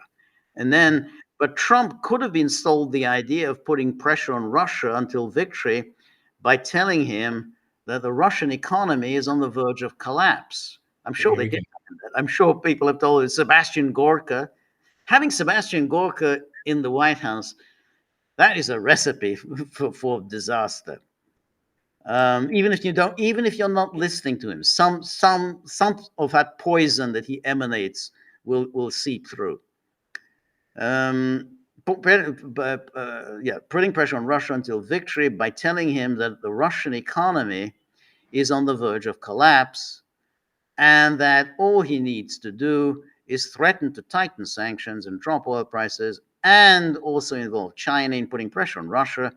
and then. But Trump could have been sold the idea of putting pressure on Russia until victory by telling him that the Russian economy is on the verge of collapse. I'm sure they did that. I'm sure people have told Sebastian Gorka. Having Sebastian Gorka in the White House, that is a recipe for disaster. Even if you're not listening to him, some of that poison that he emanates will seep through. putting pressure on Russia until victory by telling him that the Russian economy is on the verge of collapse and that all he needs to do is threaten to tighten sanctions and drop oil prices and also involve China in putting pressure on Russia,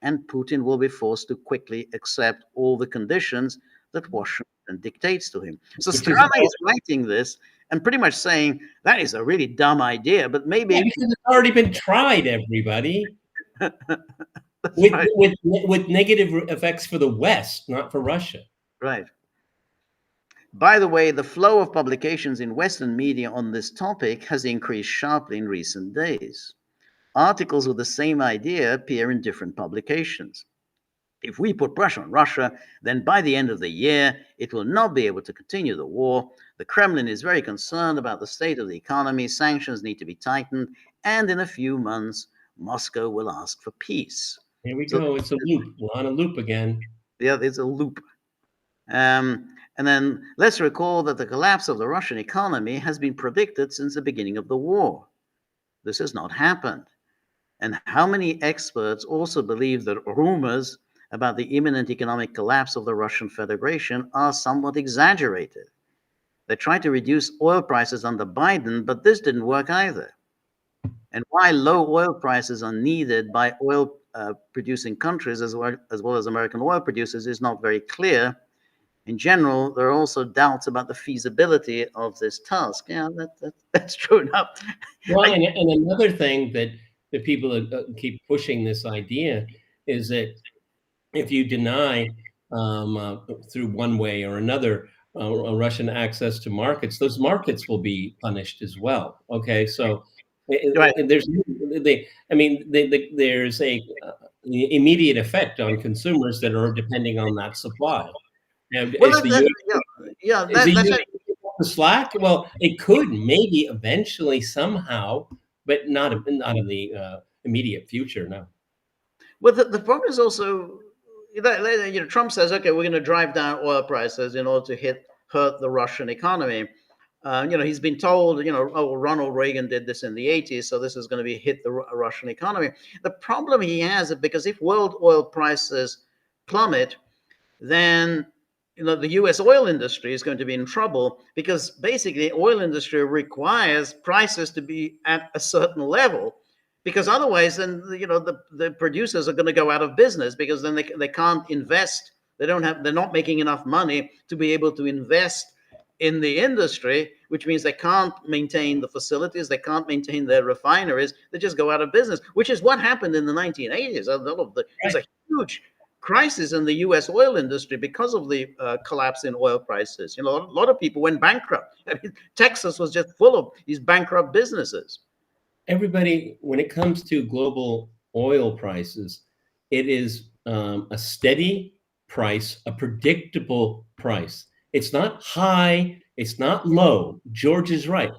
and Putin will be forced to quickly accept all the conditions that Washington dictates to him. So which is Starmer is writing this and pretty much saying that is a really dumb idea, but maybe yeah, because it's already been tried, everybody, that's right. with negative effects for the West, not for Russia. Right. By the way, the flow of publications in Western media on this topic has increased sharply in recent days. Articles with the same idea appear in different publications. If we put pressure on Russia, then by the end of the year, it will not be able to continue the war. The Kremlin is very concerned about the state of the economy. Sanctions need to be tightened. And in a few months, Moscow will ask for peace. Here we So, go. It's a loop. We're on a loop again. yeah, there's a loop. And then let's recall that the collapse of the Russian economy has been predicted since the beginning of the war. This has not happened. And how many experts also believe that rumors about the imminent economic collapse of the Russian Federation are somewhat exaggerated? They tried to reduce oil prices under Biden, but this didn't work either. And why low oil prices are needed by oil producing countries as well as American oil producers is not very clear. In general, there are also doubts about the feasibility of this task. Yeah, that's true enough. Well, and another thing that people keep pushing this idea is that if you deny through one way or another Russian access to markets, those markets will be punished as well. Okay, so Right. there's there's a immediate effect on consumers that are depending on that supply. And Well, is the U.S. yeah, Is the that's US the slack? Well, it could maybe eventually somehow, but not in the immediate future. No. well. The problem is also, Trump says, okay, we're going to drive down oil prices in order to hurt the Russian economy. He's been told, oh, Ronald Reagan did this in the 80s, so this is going to be hit the Russian economy. The problem he has is because if world oil prices plummet, then the U.S. oil industry is going to be in trouble because basically oil industry requires prices to be at a certain level because otherwise then the producers are going to go out of business because then they can't invest. They're not making enough money to be able to invest in the industry, which means they can't maintain the facilities, they can't maintain their refineries, they just go out of business, which is what happened in the 1980s. There's a huge crisis in the U.S. oil industry because of the collapse in oil prices. A lot of people went bankrupt. I mean, Texas was just full of these bankrupt businesses. Everybody, when it comes to global oil prices, it is a steady price, a predictable price. It's not high, it's not low. George is right.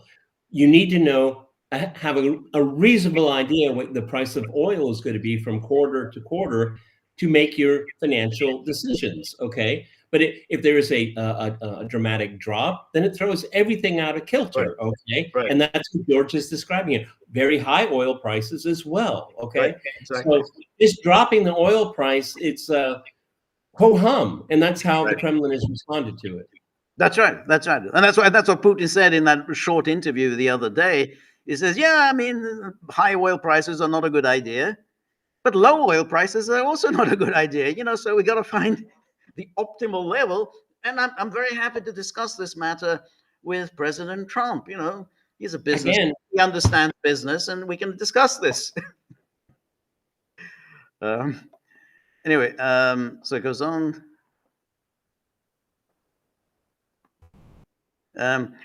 You need to know, have a reasonable idea what the price of oil is going to be from quarter to quarter to make your financial decisions. Okay. But if there is a dramatic drop, then it throws everything out of kilter. Right. Okay. Right. And that's what George is describing it. Very high oil prices as well. Okay. Right. Exactly. So this dropping the oil price, it's ho hum. And that's how the Kremlin has responded to it. That's right. That's right. And that's what Putin said in that short interview the other day. He says, yeah, I mean, high oil prices are not a good idea, but low oil prices are also not a good idea. So we got to find the optimal level. And I'm very happy to discuss this matter with President Trump. He's a businessman. Again, He understands business, and we can discuss this. Anyway, so it goes on.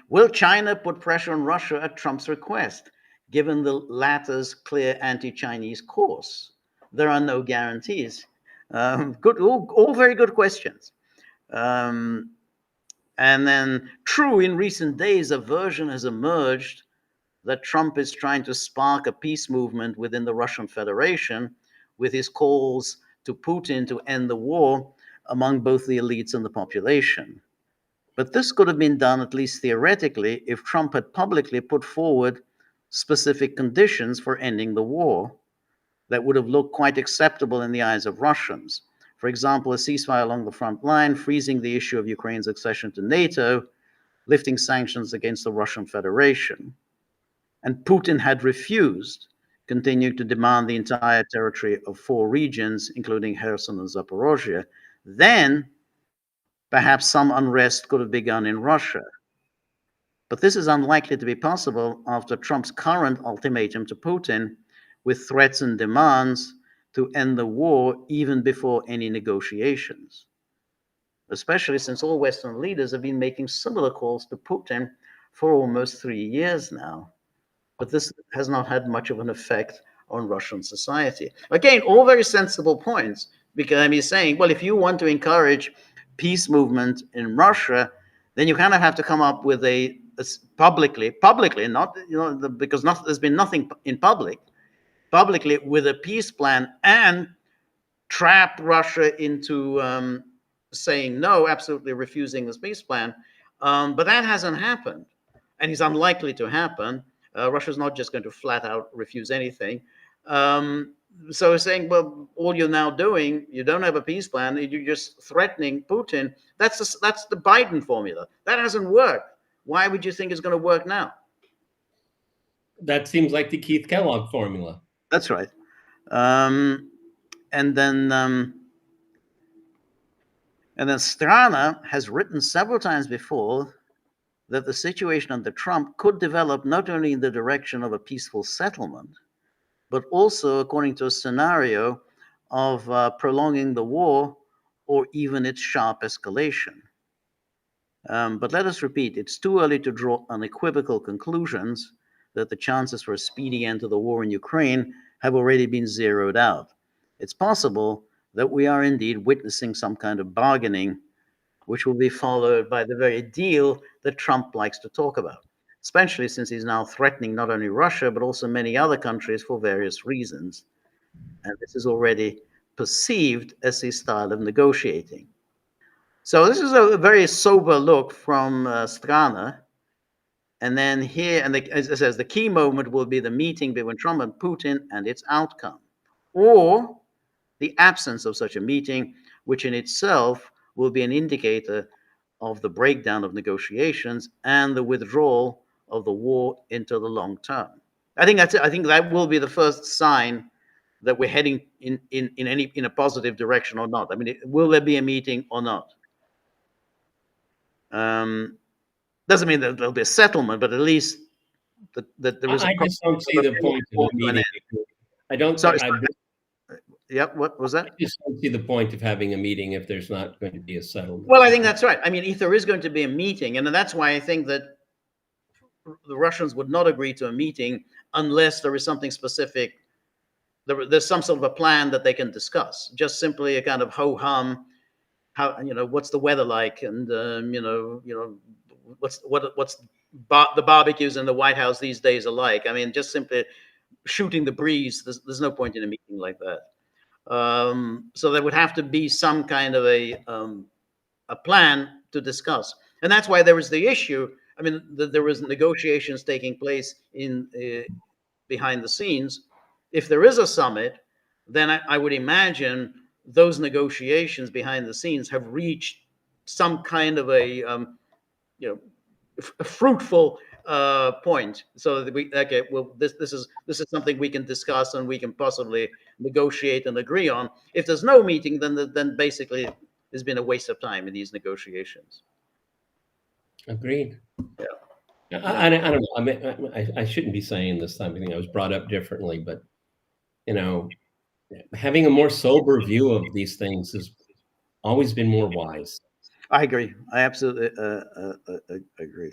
Will China put pressure on Russia at Trump's request, given the latter's clear anti-Chinese course? There are no guarantees. Good, all very good questions. And then, true, in recent days, a version has emerged that Trump is trying to spark a peace movement within the Russian Federation with his calls to Putin to end the war among both the elites and the population. But this could have been done, at least theoretically, if Trump had publicly put forward specific conditions for ending the war that would have looked quite acceptable in the eyes of Russians. For example, a ceasefire along the front line, freezing the issue of Ukraine's accession to NATO, lifting sanctions against the Russian Federation. And Putin had refused, continuing to demand the entire territory of 4 regions, including Kherson and Zaporozhye. Then perhaps some unrest could have begun in Russia. But this is unlikely to be possible after Trump's current ultimatum to Putin, with threats and demands to end the war even before any negotiations, especially since all Western leaders have been making similar calls to Putin for almost 3 years now. But this has not had much of an effect on Russian society. Again, all very sensible points, because he's saying, well, if you want to encourage peace movement in Russia, then you kind of have to come up with a publicly, not, because there's been nothing in publicly with a peace plan, and trap Russia into saying no, absolutely refusing this peace plan. But that hasn't happened, and is unlikely to happen. Russia's not just going to flat out refuse anything. So saying, well, all you're now doing, you don't have a peace plan, you're just threatening Putin. That's the Biden formula. That hasn't worked. Why would you think it's going to work now? That seems like the Keith Kellogg formula. That's right. And then Strana has written several times before that the situation under Trump could develop not only in the direction of a peaceful settlement, but also according to a scenario of prolonging the war or even its sharp escalation. But let us repeat, it's too early to draw unequivocal conclusions that the chances for a speedy end to the war in Ukraine have already been zeroed out. It's possible that we are indeed witnessing some kind of bargaining, which will be followed by the very deal that Trump likes to talk about, especially since he's now threatening not only Russia, but also many other countries for various reasons. And this is already perceived as his style of negotiating. So this is a very sober look from Strana. And then here, and as it says, the key moment will be the meeting between Trump and Putin and its outcome, or the absence of such a meeting, which in itself will be an indicator of the breakdown of negotiations and the withdrawal of the war into the long term. I think that's it. I think that will be the first sign that we're heading in a positive direction or not. I mean, will there be a meeting or not? Doesn't mean that there'll be a settlement, but at least that there is. I just don't see the point of a meeting. I don't. Sorry. Yep. What was that? I just don't see the point of having a meeting if there's not going to be a settlement. Well, I think that's right. I mean, if there is going to be a meeting, and that's why I think that the Russians would not agree to a meeting unless there is something specific. There's some sort of a plan that they can discuss. Just simply a kind of ho hum. How, what's the weather like, and what's the barbecues in the White House these days are like. I mean, just simply shooting the breeze. There's no point in a meeting like that. So there would have to be some kind of a plan to discuss, and that's why there was the issue. I mean, there was negotiations taking place behind the scenes. If there is a summit, then I would imagine those negotiations behind the scenes have reached some kind of a fruitful point, so that this is something we can discuss and we can possibly negotiate and agree on. If there's no meeting, then basically there's been a waste of time in these negotiations. Agreed. Yeah. I don't know. I mean, I shouldn't be saying this. I mean, I was brought up differently, but having a more sober view of these things has always been more wise. I agree. I absolutely agree.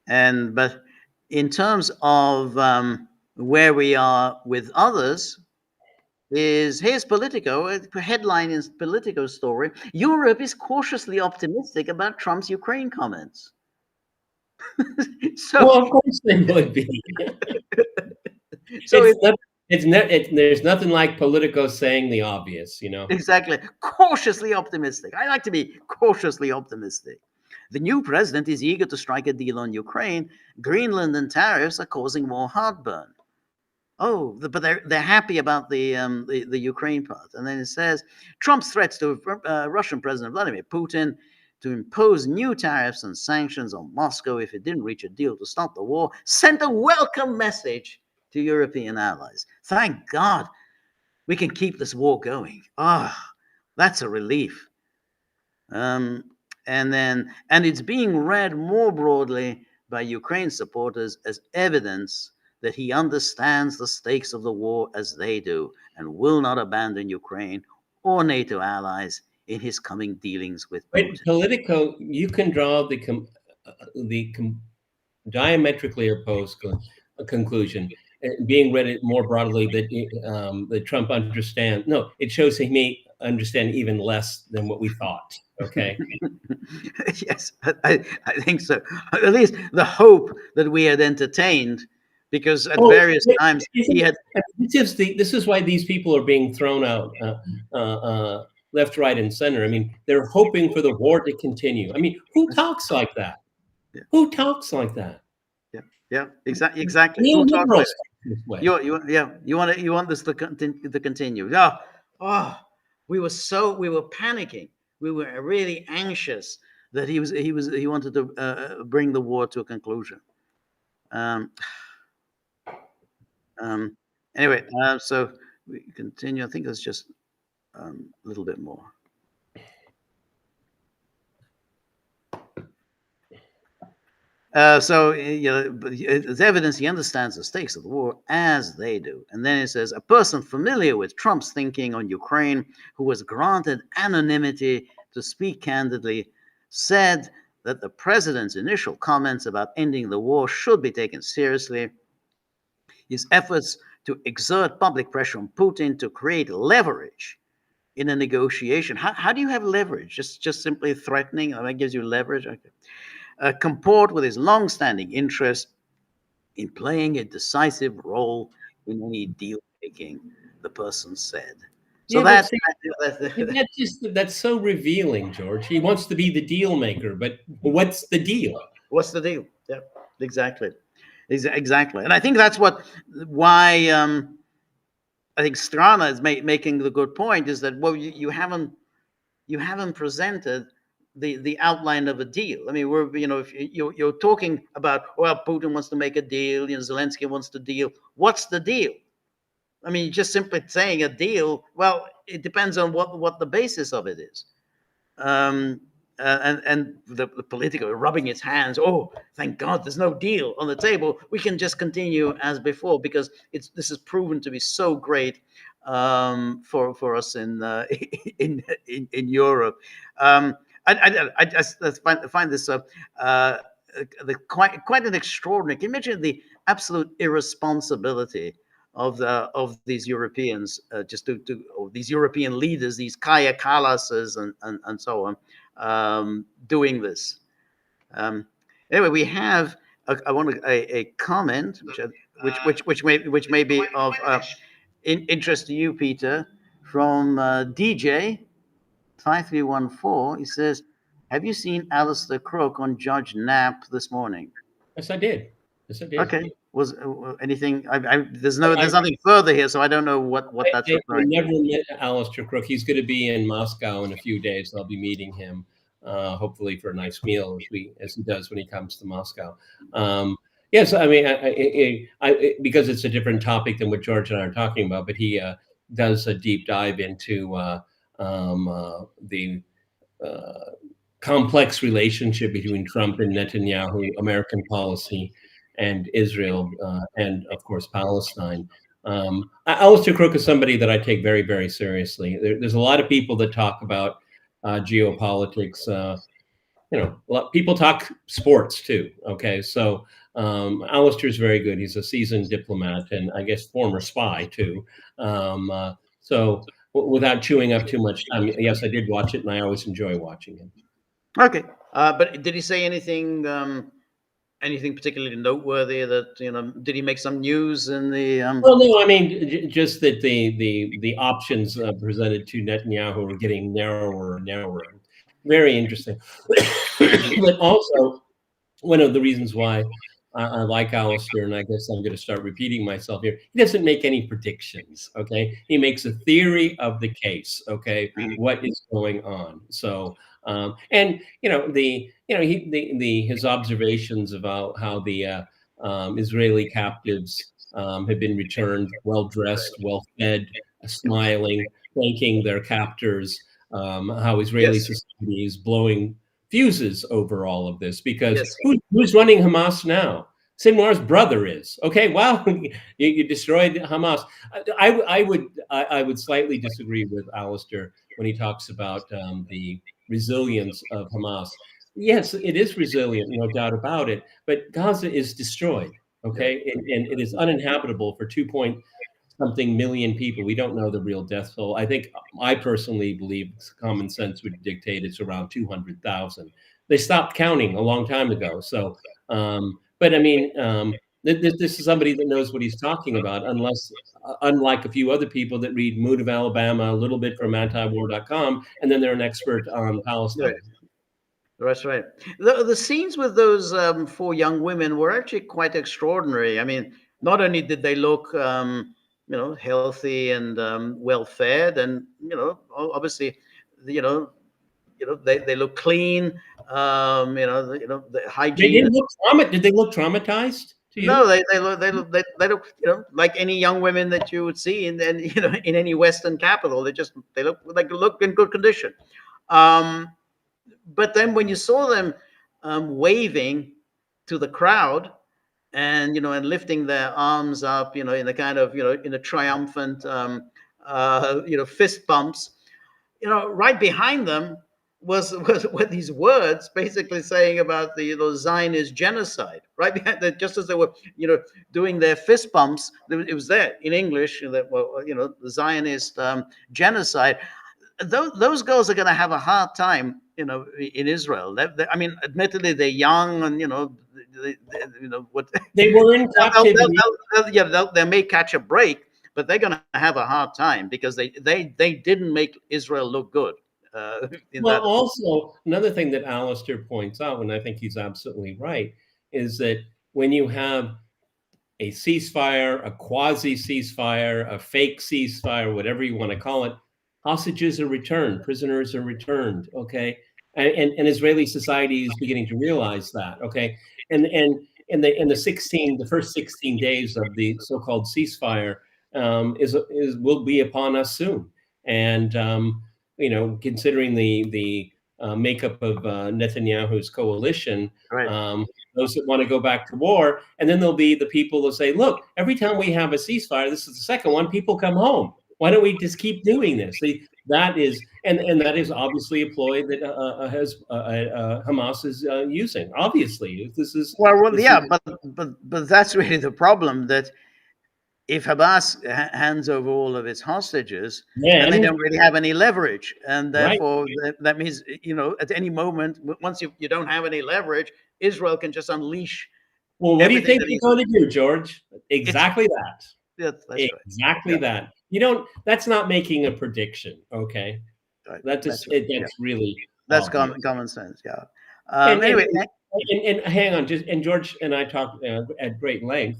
But in terms of where we are with others, here's Politico, a headline in Politico's story: Europe is cautiously optimistic about Trump's Ukraine comments. Well, of course they would be. So there's nothing like Politico saying the obvious, Exactly. Cautiously optimistic. I like to be cautiously optimistic. The new president is eager to strike a deal on Ukraine. Greenland and tariffs are causing more heartburn. Oh, but they're happy about the Ukraine part. And then it says Trump's threats to Russian President Vladimir Putin to impose new tariffs and sanctions on Moscow if it didn't reach a deal to stop the war sent a welcome message to European allies. Thank God we can keep this war going. Ah, oh, that's a relief. And it's being read more broadly by Ukraine supporters as evidence that he understands the stakes of the war as they do and will not abandon Ukraine or NATO allies in his coming dealings with Putin. But Politico, you can draw the diametrically opposed conclusion, being read it more broadly that Trump understands. No, it shows he may understand even less than what we thought. Okay. Yes, I think so. At least the hope that we had entertained, because at various times he had. This is why these people are being thrown out left, right, and center. I mean, they're hoping for the war to continue. I mean, who talks like that? Yeah. Who talks like that? Yeah, exactly. You want this to continue? Yeah. Oh, we were panicking. We were really anxious that he wanted to bring the war to a conclusion. Anyway, so we continue. I think there's just a little bit more. So it's evidence he understands the stakes of the war as they do. And then it says, a person familiar with Trump's thinking on Ukraine, who was granted anonymity to speak candidly, said that the president's initial comments about ending the war should be taken seriously. His efforts to exert public pressure on Putin to create leverage in a negotiation. How do you have leverage? Just simply threatening? That gives you leverage? Okay. Comport with his long-standing interest in playing a decisive role in any deal making, the person said. So that's so revealing, George. He wants to be the deal maker, but what's the deal? What's the deal? Yeah, exactly. And I think that's why I think Strana is making the good point, is that you haven't presented the outline of a deal. I mean, if you're talking about, well, Putin wants to make a deal, Zelensky wants to deal. What's the deal? I mean, just simply saying a deal. Well, it depends on what the basis of it is. And the political rubbing its hands. Oh, thank God, there's no deal on the table. We can just continue as before because this has proven to be so great for us in Europe. I just find this quite an extraordinary. Can you imagine the absolute irresponsibility of these Europeans, these European leaders, these Kaya Kallases and so on, doing this? Anyway, we have a comment which may be of interest to you, Peter, from DJ 5314. He says, have you seen Alistair Crook on Judge Knapp this morning? Yes, I did. Okay. Was anything? There's nothing further here, so I don't know what that's referring to. I never met Alistair Crook. He's going to be in Moscow in a few days. I'll be meeting him, hopefully for a nice meal, as he does when he comes to Moscow. Yes, I mean, because it's a different topic than what George and I are talking about, but he does a deep dive into the complex relationship between Trump and Netanyahu, American policy, and Israel, and of course Palestine. Alistair Crook is somebody that I take very, very seriously. There's a lot of people that talk about geopolitics. People talk sports too. Okay, so Alistair's very good. He's a seasoned diplomat and I guess former spy too. So without chewing up too much time, yes, I did watch it, and I always enjoy watching him. Okay, but did he say anything particularly noteworthy? That did he make some news in the? Well, no, I mean just that the options presented to Netanyahu are getting narrower and narrower. Very interesting. But also, one of the reasons why I like Alistair, and I guess I'm going to start repeating myself here, he doesn't make any predictions. Okay, he makes a theory of the case. Okay, Mhm. what is going on? So, and his observations about how the Israeli captives have been returned, well dressed, well fed, smiling, thanking their captors. How Israeli Yes, society is blowing fuses over all of this, because yes, who's running Hamas now? Sinwar's brother is. Okay, well, you destroyed Hamas. I would slightly disagree with Alistair when he talks about the resilience of Hamas. Yes, it is resilient, no doubt about it, but Gaza is destroyed. yeah, Okay, and it is uninhabitable for 2 point something million people. We don't know the real death toll. I personally believe common sense would dictate it's around 200,000. They stopped counting a long time ago. So, but I mean, this is somebody that knows what he's talking about, unlike a few other people that read Mood of Alabama, a little bit from antiwar.com, and then they're an expert on right. Palestine. That's right. The scenes with those four young women were actually quite extraordinary. I mean, not only did they look, healthy and well fed, and obviously, you know, they look clean. The They hygiene. didn't look Did they look traumatized to No, you? they look like any young women that you would see in any Western capital. They look in good condition. Um, but then when you saw them waving to the crowd, and lifting their arms up, in a kind of, in a triumphant, fist bumps, right behind them were these words basically saying about the Zionist genocide. Right behind that, just as they were, doing their fist bumps, it was there in English that, well, the Zionist genocide. Those girls are going to have a hard time, in Israel. I mean, admittedly, they're young, and what They were in captivity. they may catch a break, but they're going to have a hard time because they didn't make Israel look good in Well, that. also, another thing that Alistair points out, and I think he's absolutely right, is that when you have a ceasefire, a quasi ceasefire, a fake ceasefire, whatever you want to call it, hostages are returned, prisoners are returned. Okay, and Israeli society is beginning to realize that. Okay, and the first 16 days of the so-called ceasefire is will be upon us soon, and considering the makeup of Netanyahu's coalition. Right. Um, those that want to go back to war. And then there'll be the people that say, look, every time we have a ceasefire, this is the second one, people come home. Why don't we just keep doing this? That is, and that is obviously a ploy that Hamas is using. Obviously, Well, this yeah, is but that's really the problem. That if Hamas hands over all of its hostages, then they then don't really have any leverage, and right. therefore that means, at any moment, once you don't have any leverage, Israel can just unleash Well, what do you everything think that they're going to do, George? it's Exactly that. that's right. Exactly Yeah, that. You don't. That's not making a prediction. Okay, right. that That's just right. Yeah, that's really that's obvious. common sense. Yeah. And Anyway, hang on, just and George and I talked at great length.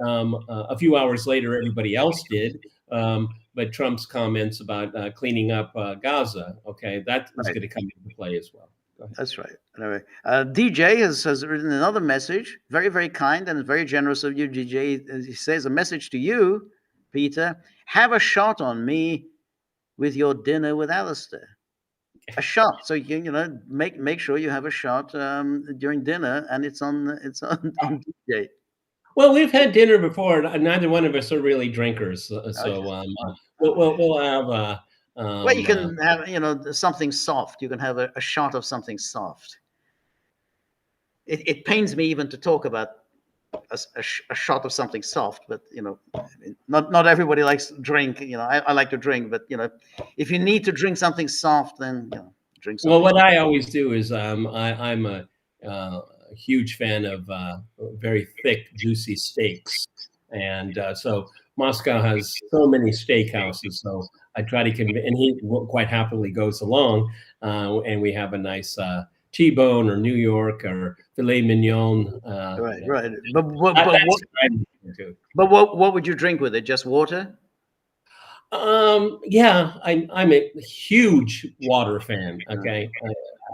A few hours later, everybody else did. But Trump's comments about cleaning up Gaza, okay, that is right. going to come into play as well. Go ahead. That's right. Anyway, DJ has written another message, very, very kind and very generous of you, DJ. He says, a message to you, Peter: have a shot on me with your dinner with Alistair. A shot. So make sure you have a shot during dinner, and it's on DJ. Well, we've had dinner before. Neither one of us are really drinkers, Okay. so Well, we'll have. well, you can have something soft. You can have a shot of something soft. It pains me even to talk about a shot of something soft, but I mean, not everybody likes to drink. I like to drink, but if you need to drink something soft, then drink Well, something. what I always do is I'm a huge fan of very thick, juicy steaks, and so Moscow has so many steakhouses. So I try to convince, and he quite happily goes along, and we have a nice T-bone or New York or filet mignon. Right, right. That's what I'm into. But what would you drink with it? Just water? Yeah, I'm a huge water fan. Uh, Okay,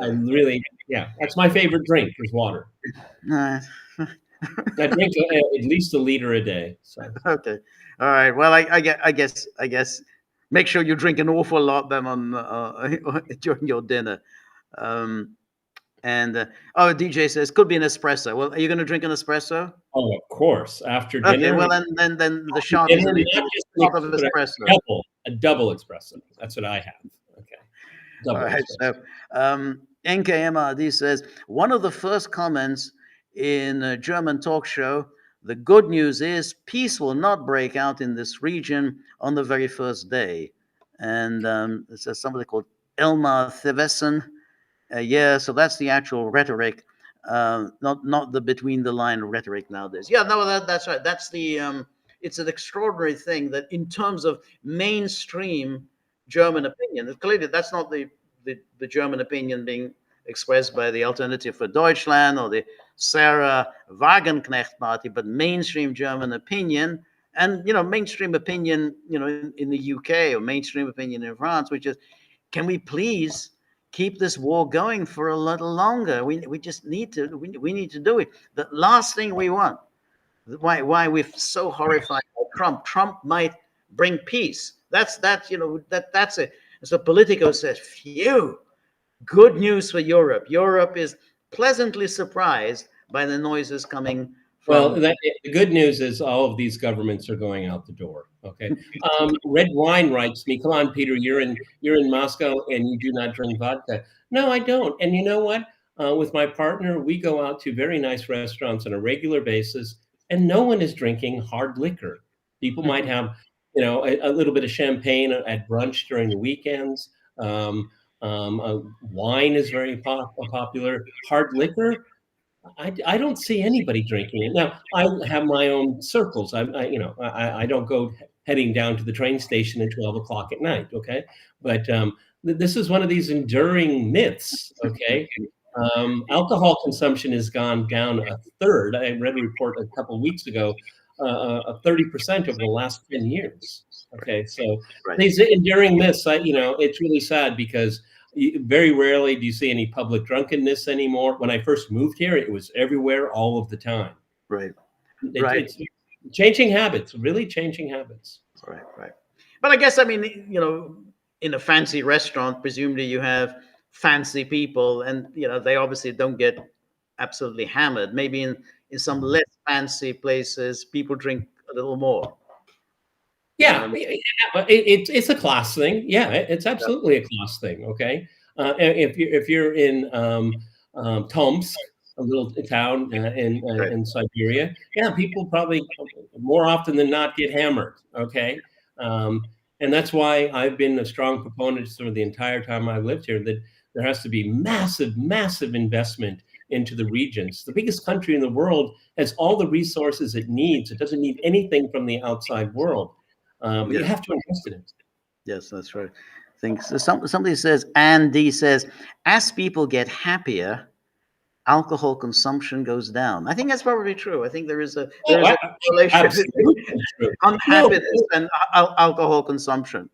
I okay. really, yeah, that's my favorite drink is water. Uh, I drink at least a liter a day. So okay. All right. Well, I guess make sure you drink an awful lot then on during your dinner. Um, and oh, DJ says could be an espresso. Well, are you going to drink an espresso? oh, of course, after Okay. dinner, Well, then the shot is dinner, a not just shot of but espresso. a double espresso. That's what I have. Okay, All double right. espresso. So NKMRD says one of the first comments in a German talk show. The good news is peace will not break out in this region on the very first day. And it says somebody called Elmar Thevesen. Yeah, so that's the actual rhetoric, not the between the line rhetoric nowadays. Yeah, no, that's right. That's the it's an extraordinary thing that in terms of mainstream German opinion, clearly that's not the German opinion being expressed by the Alternative for Deutschland or the Sarah Wagenknecht party, but mainstream German opinion. And mainstream opinion, in the UK or mainstream opinion in France, which is, can we please keep this war going for a little longer? We just need to we need to do it. The last thing we want, why we're so horrified by Trump. Trump might bring peace. That's it. So Politico says, phew, good news for Europe. Europe is pleasantly surprised by the noises coming Well, from. the good news is all of these governments are going out the door. Okay. Red Wine writes me, "Come on, Peter, you're in Moscow and you do not drink vodka." No, I don't. And you know what? With my partner, we go out to very nice restaurants on a regular basis, and no one is drinking hard liquor. People might have, a little bit of champagne at brunch during the weekends. Wine is very popular. Hard liquor. I don't see anybody drinking it. Now, I have my own circles. I don't go heading down to the train station at 12 o'clock at night. Okay, but this is one of these enduring myths. Okay, alcohol consumption has gone down a third. I read a report a couple of weeks ago, 30% over the last 10 years. Okay, so Right. these enduring myths. It's really sad because very rarely do you see any public drunkenness anymore. When I first moved here, it was everywhere all of the time. Right. It's changing habits, really changing habits. Right. But I guess, in a fancy restaurant, presumably you have fancy people, and they obviously don't get absolutely hammered. Maybe in some less fancy places, people drink a little more. Yeah, it's a class thing. Yeah, it's absolutely a class thing. Okay, if you're in Tomsk, a little town in Siberia, yeah, people probably more often than not get hammered. Okay, and that's why I've been a strong proponent for the entire time I've lived here that there has to be massive investment into the regions. The biggest country in the world has all the resources it needs. It doesn't need anything from the outside world. But you have to invest in it. Yes, that's right. I think so. Somebody says, Andy says, as people get happier, alcohol consumption goes down. I think that's probably true. I think there is a relationship between unhappiness and alcohol consumption.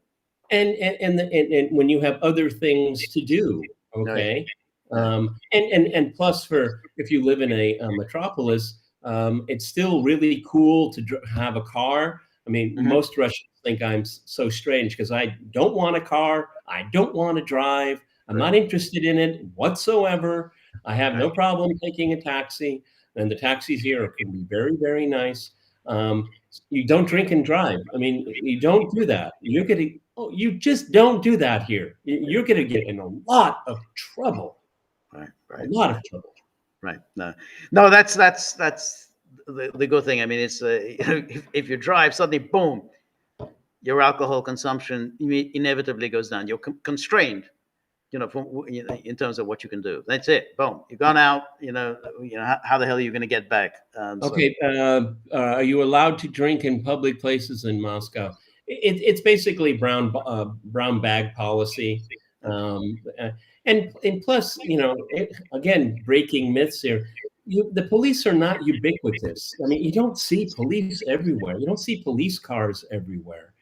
And when you have other things to do, okay, and plus if you live in a metropolis, it's still really cool to have a car. I mean, most Russians think I'm so strange because I don't want a car. I don't want to drive. I'm not interested in it whatsoever. I have no problem taking a taxi, and the taxis here can be very, very nice. You don't drink and drive. I mean, you don't do that. You just don't do that here. You're going to get in a lot of trouble. Right. A lot of trouble. Right. No, that's the good thing. I mean, it's if you drive, suddenly, boom, your alcohol consumption inevitably goes down. You're constrained, in terms of what you can do. That's it. Boom, you've gone out. How the hell are you going to get back? Okay. Are you allowed to drink in public places in Moscow? It's basically brown bag policy. Um, uh, and plus, again, breaking myths here. The police are not ubiquitous. I mean, you don't see police everywhere. You don't see police cars everywhere.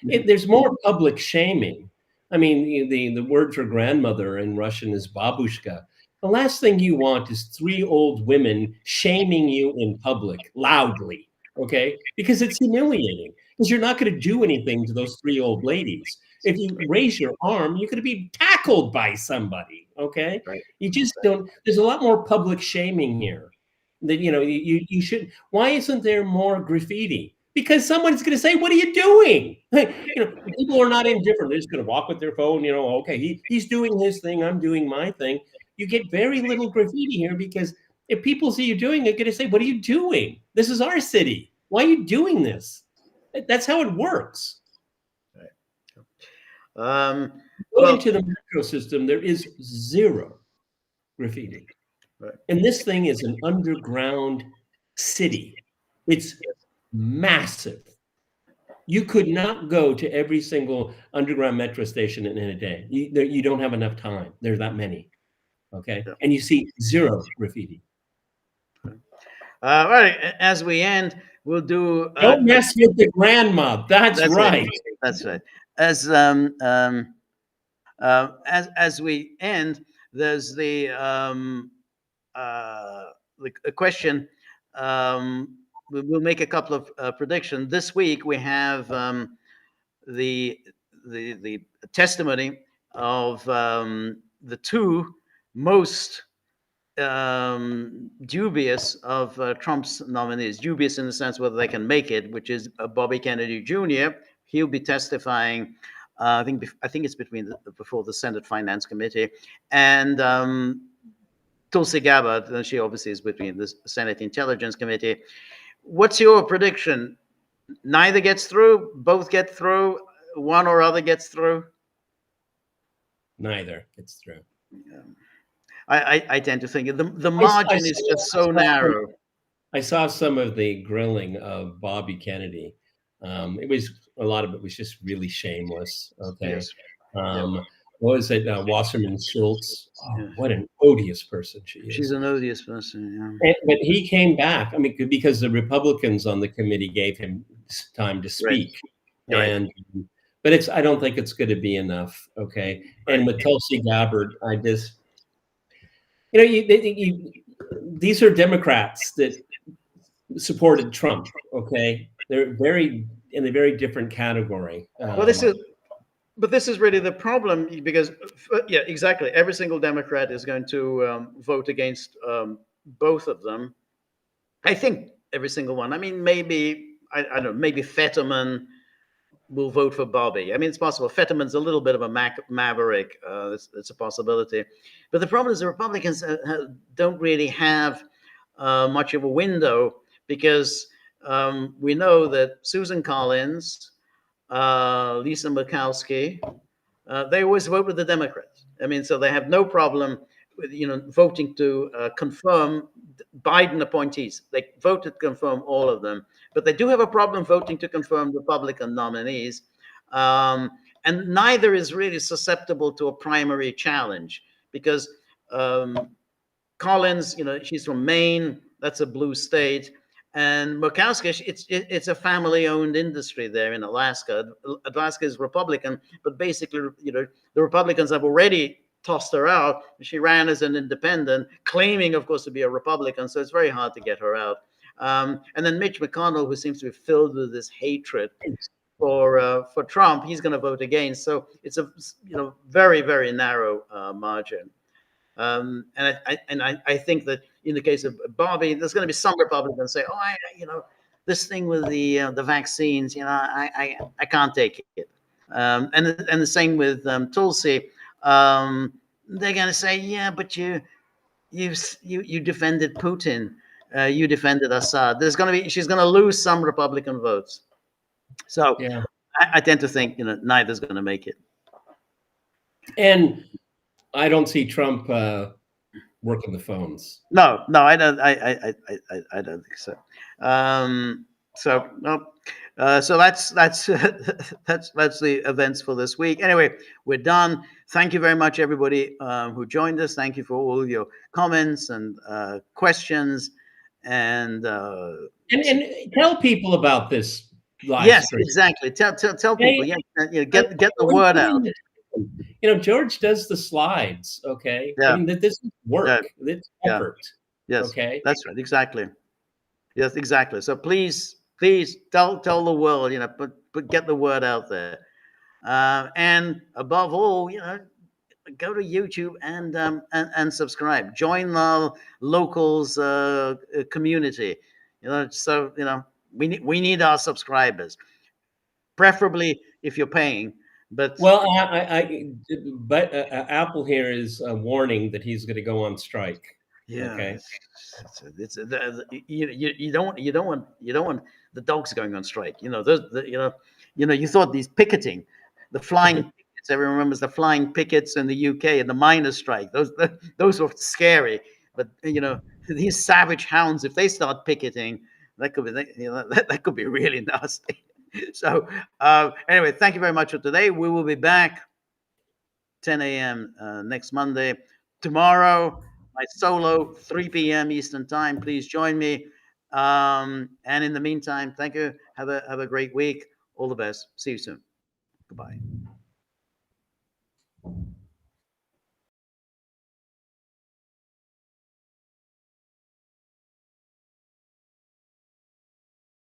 There's more public shaming. I mean, the word for grandmother in Russian is babushka. The last thing you want is three old women shaming you in public loudly, okay? Because it's humiliating. Because you're not going to do anything to those three old ladies. If you raise your arm, you're going to be tackled by somebody, okay? Right. You just don't. There's a lot more public shaming here. That you should. Why isn't there more graffiti? Because someone's going to say, "What are you doing?" People are not indifferent. They're just going to walk with their phone. Okay, he's doing his thing. I'm doing my thing. You get very little graffiti here because if people see you doing it, they're going to say, "What are you doing? This is our city. Why are you doing this?" That's how it works. Right. Go into the metro system, there is zero graffiti. Right. And this thing is an underground city. It's massive. You could not go to every single underground metro station in a day. You don't have enough time. There's that many. Okay. Yeah. And you see zero graffiti. All right. As we end, we'll do. Don't mess with the grandma. That's right. That's right. As we end, there's the question. We'll make a couple of predictions. This week we have the testimony of the two most dubious of Trump's nominees. Dubious in the sense whether they can make it, which is Bobby Kennedy Jr. He'll be testifying. I think it's before the Senate Finance Committee, and Tulsi Gabbard. She obviously is between the Senate Intelligence Committee. What's your prediction? Neither gets through. Both get through. One or other gets through. Neither gets through. I tend to think the margin is just so narrow. I saw some of the grilling of Bobby Kennedy. It was a lot of it was just really shameless. Okay. Yes. What was it? Wasserman Schultz. Oh, what an odious person she is. She's an odious person. Yeah. But he came back. I mean, because the Republicans on the committee gave him time to speak. Right. And but I don't think it's going to be enough. Okay. Right. And with Tulsi Gabbard, I just these are Democrats that supported Trump. Okay, they're in a very different category. Well, this is really the problem because, yeah, exactly. Every single Democrat is going to vote against both of them. I think every single one. I mean, maybe I don't know. Maybe Fetterman will vote for Bobby. I mean, it's possible. Fetterman's a little bit of a maverick. It's a possibility. But the problem is the Republicans don't really have much of a window because we know that Susan Collins, Lisa Murkowski, they always vote with the Democrats. I mean, so they have no problem with, voting to confirm Biden appointees. They vote to confirm all of them. But they do have a problem voting to confirm Republican nominees. And neither is really susceptible to a primary challenge because Collins, she's from Maine. That's a blue state. And Murkowski, it's a family-owned industry there in Alaska. Alaska is Republican, but basically, the Republicans have already tossed her out. She ran as an independent, claiming, of course, to be a Republican. So it's very hard to get her out. And then Mitch McConnell, who seems to be filled with this hatred for Trump, he's going to vote against. So it's a very, very narrow margin. And I think that in the case of Bobby, there's going to be some Republicans say, "Oh, this thing with the vaccines, I can't take it." And the same with Tulsi. They're going to say, "Yeah, but you defended Putin, you defended Assad." She's going to lose some Republican votes. So yeah. I tend to think neither's going to make it. And I don't see Trump working the phones. No, I don't. I don't think so. So, no, So that's the events for this week. Anyway, we're done. Thank you very much, everybody who joined us. Thank you for all your comments and questions. And And tell people about this live yes, stream. exactly. Tell people. Okay? Yeah, I get the when word put out. in the George does the slides, okay? I Yeah, mean, that this is yeah, work, it's yeah. effort, Yes, okay? that's right. Exactly. Yes, exactly. So please tell the world. Put get the word out there. And above all, go to YouTube and subscribe. Join the locals community. So we need our subscribers, preferably if you're paying. But Well, but Apple here is warning that he's going to go on strike. yeah, Okay. you don't want the dogs going on strike. You thought these picketing, the flying pickets. Everyone remembers the flying pickets in the UK and the miners' strike. Those were scary. But these savage hounds, if they start picketing, that could be really nasty. So anyway, thank you very much for today. We will be back 10 a.m. Next Monday. Tomorrow, my solo, 3 p.m. Eastern Time. Please join me. And in the meantime, thank you. Have a great week. All the best. See you soon. Goodbye.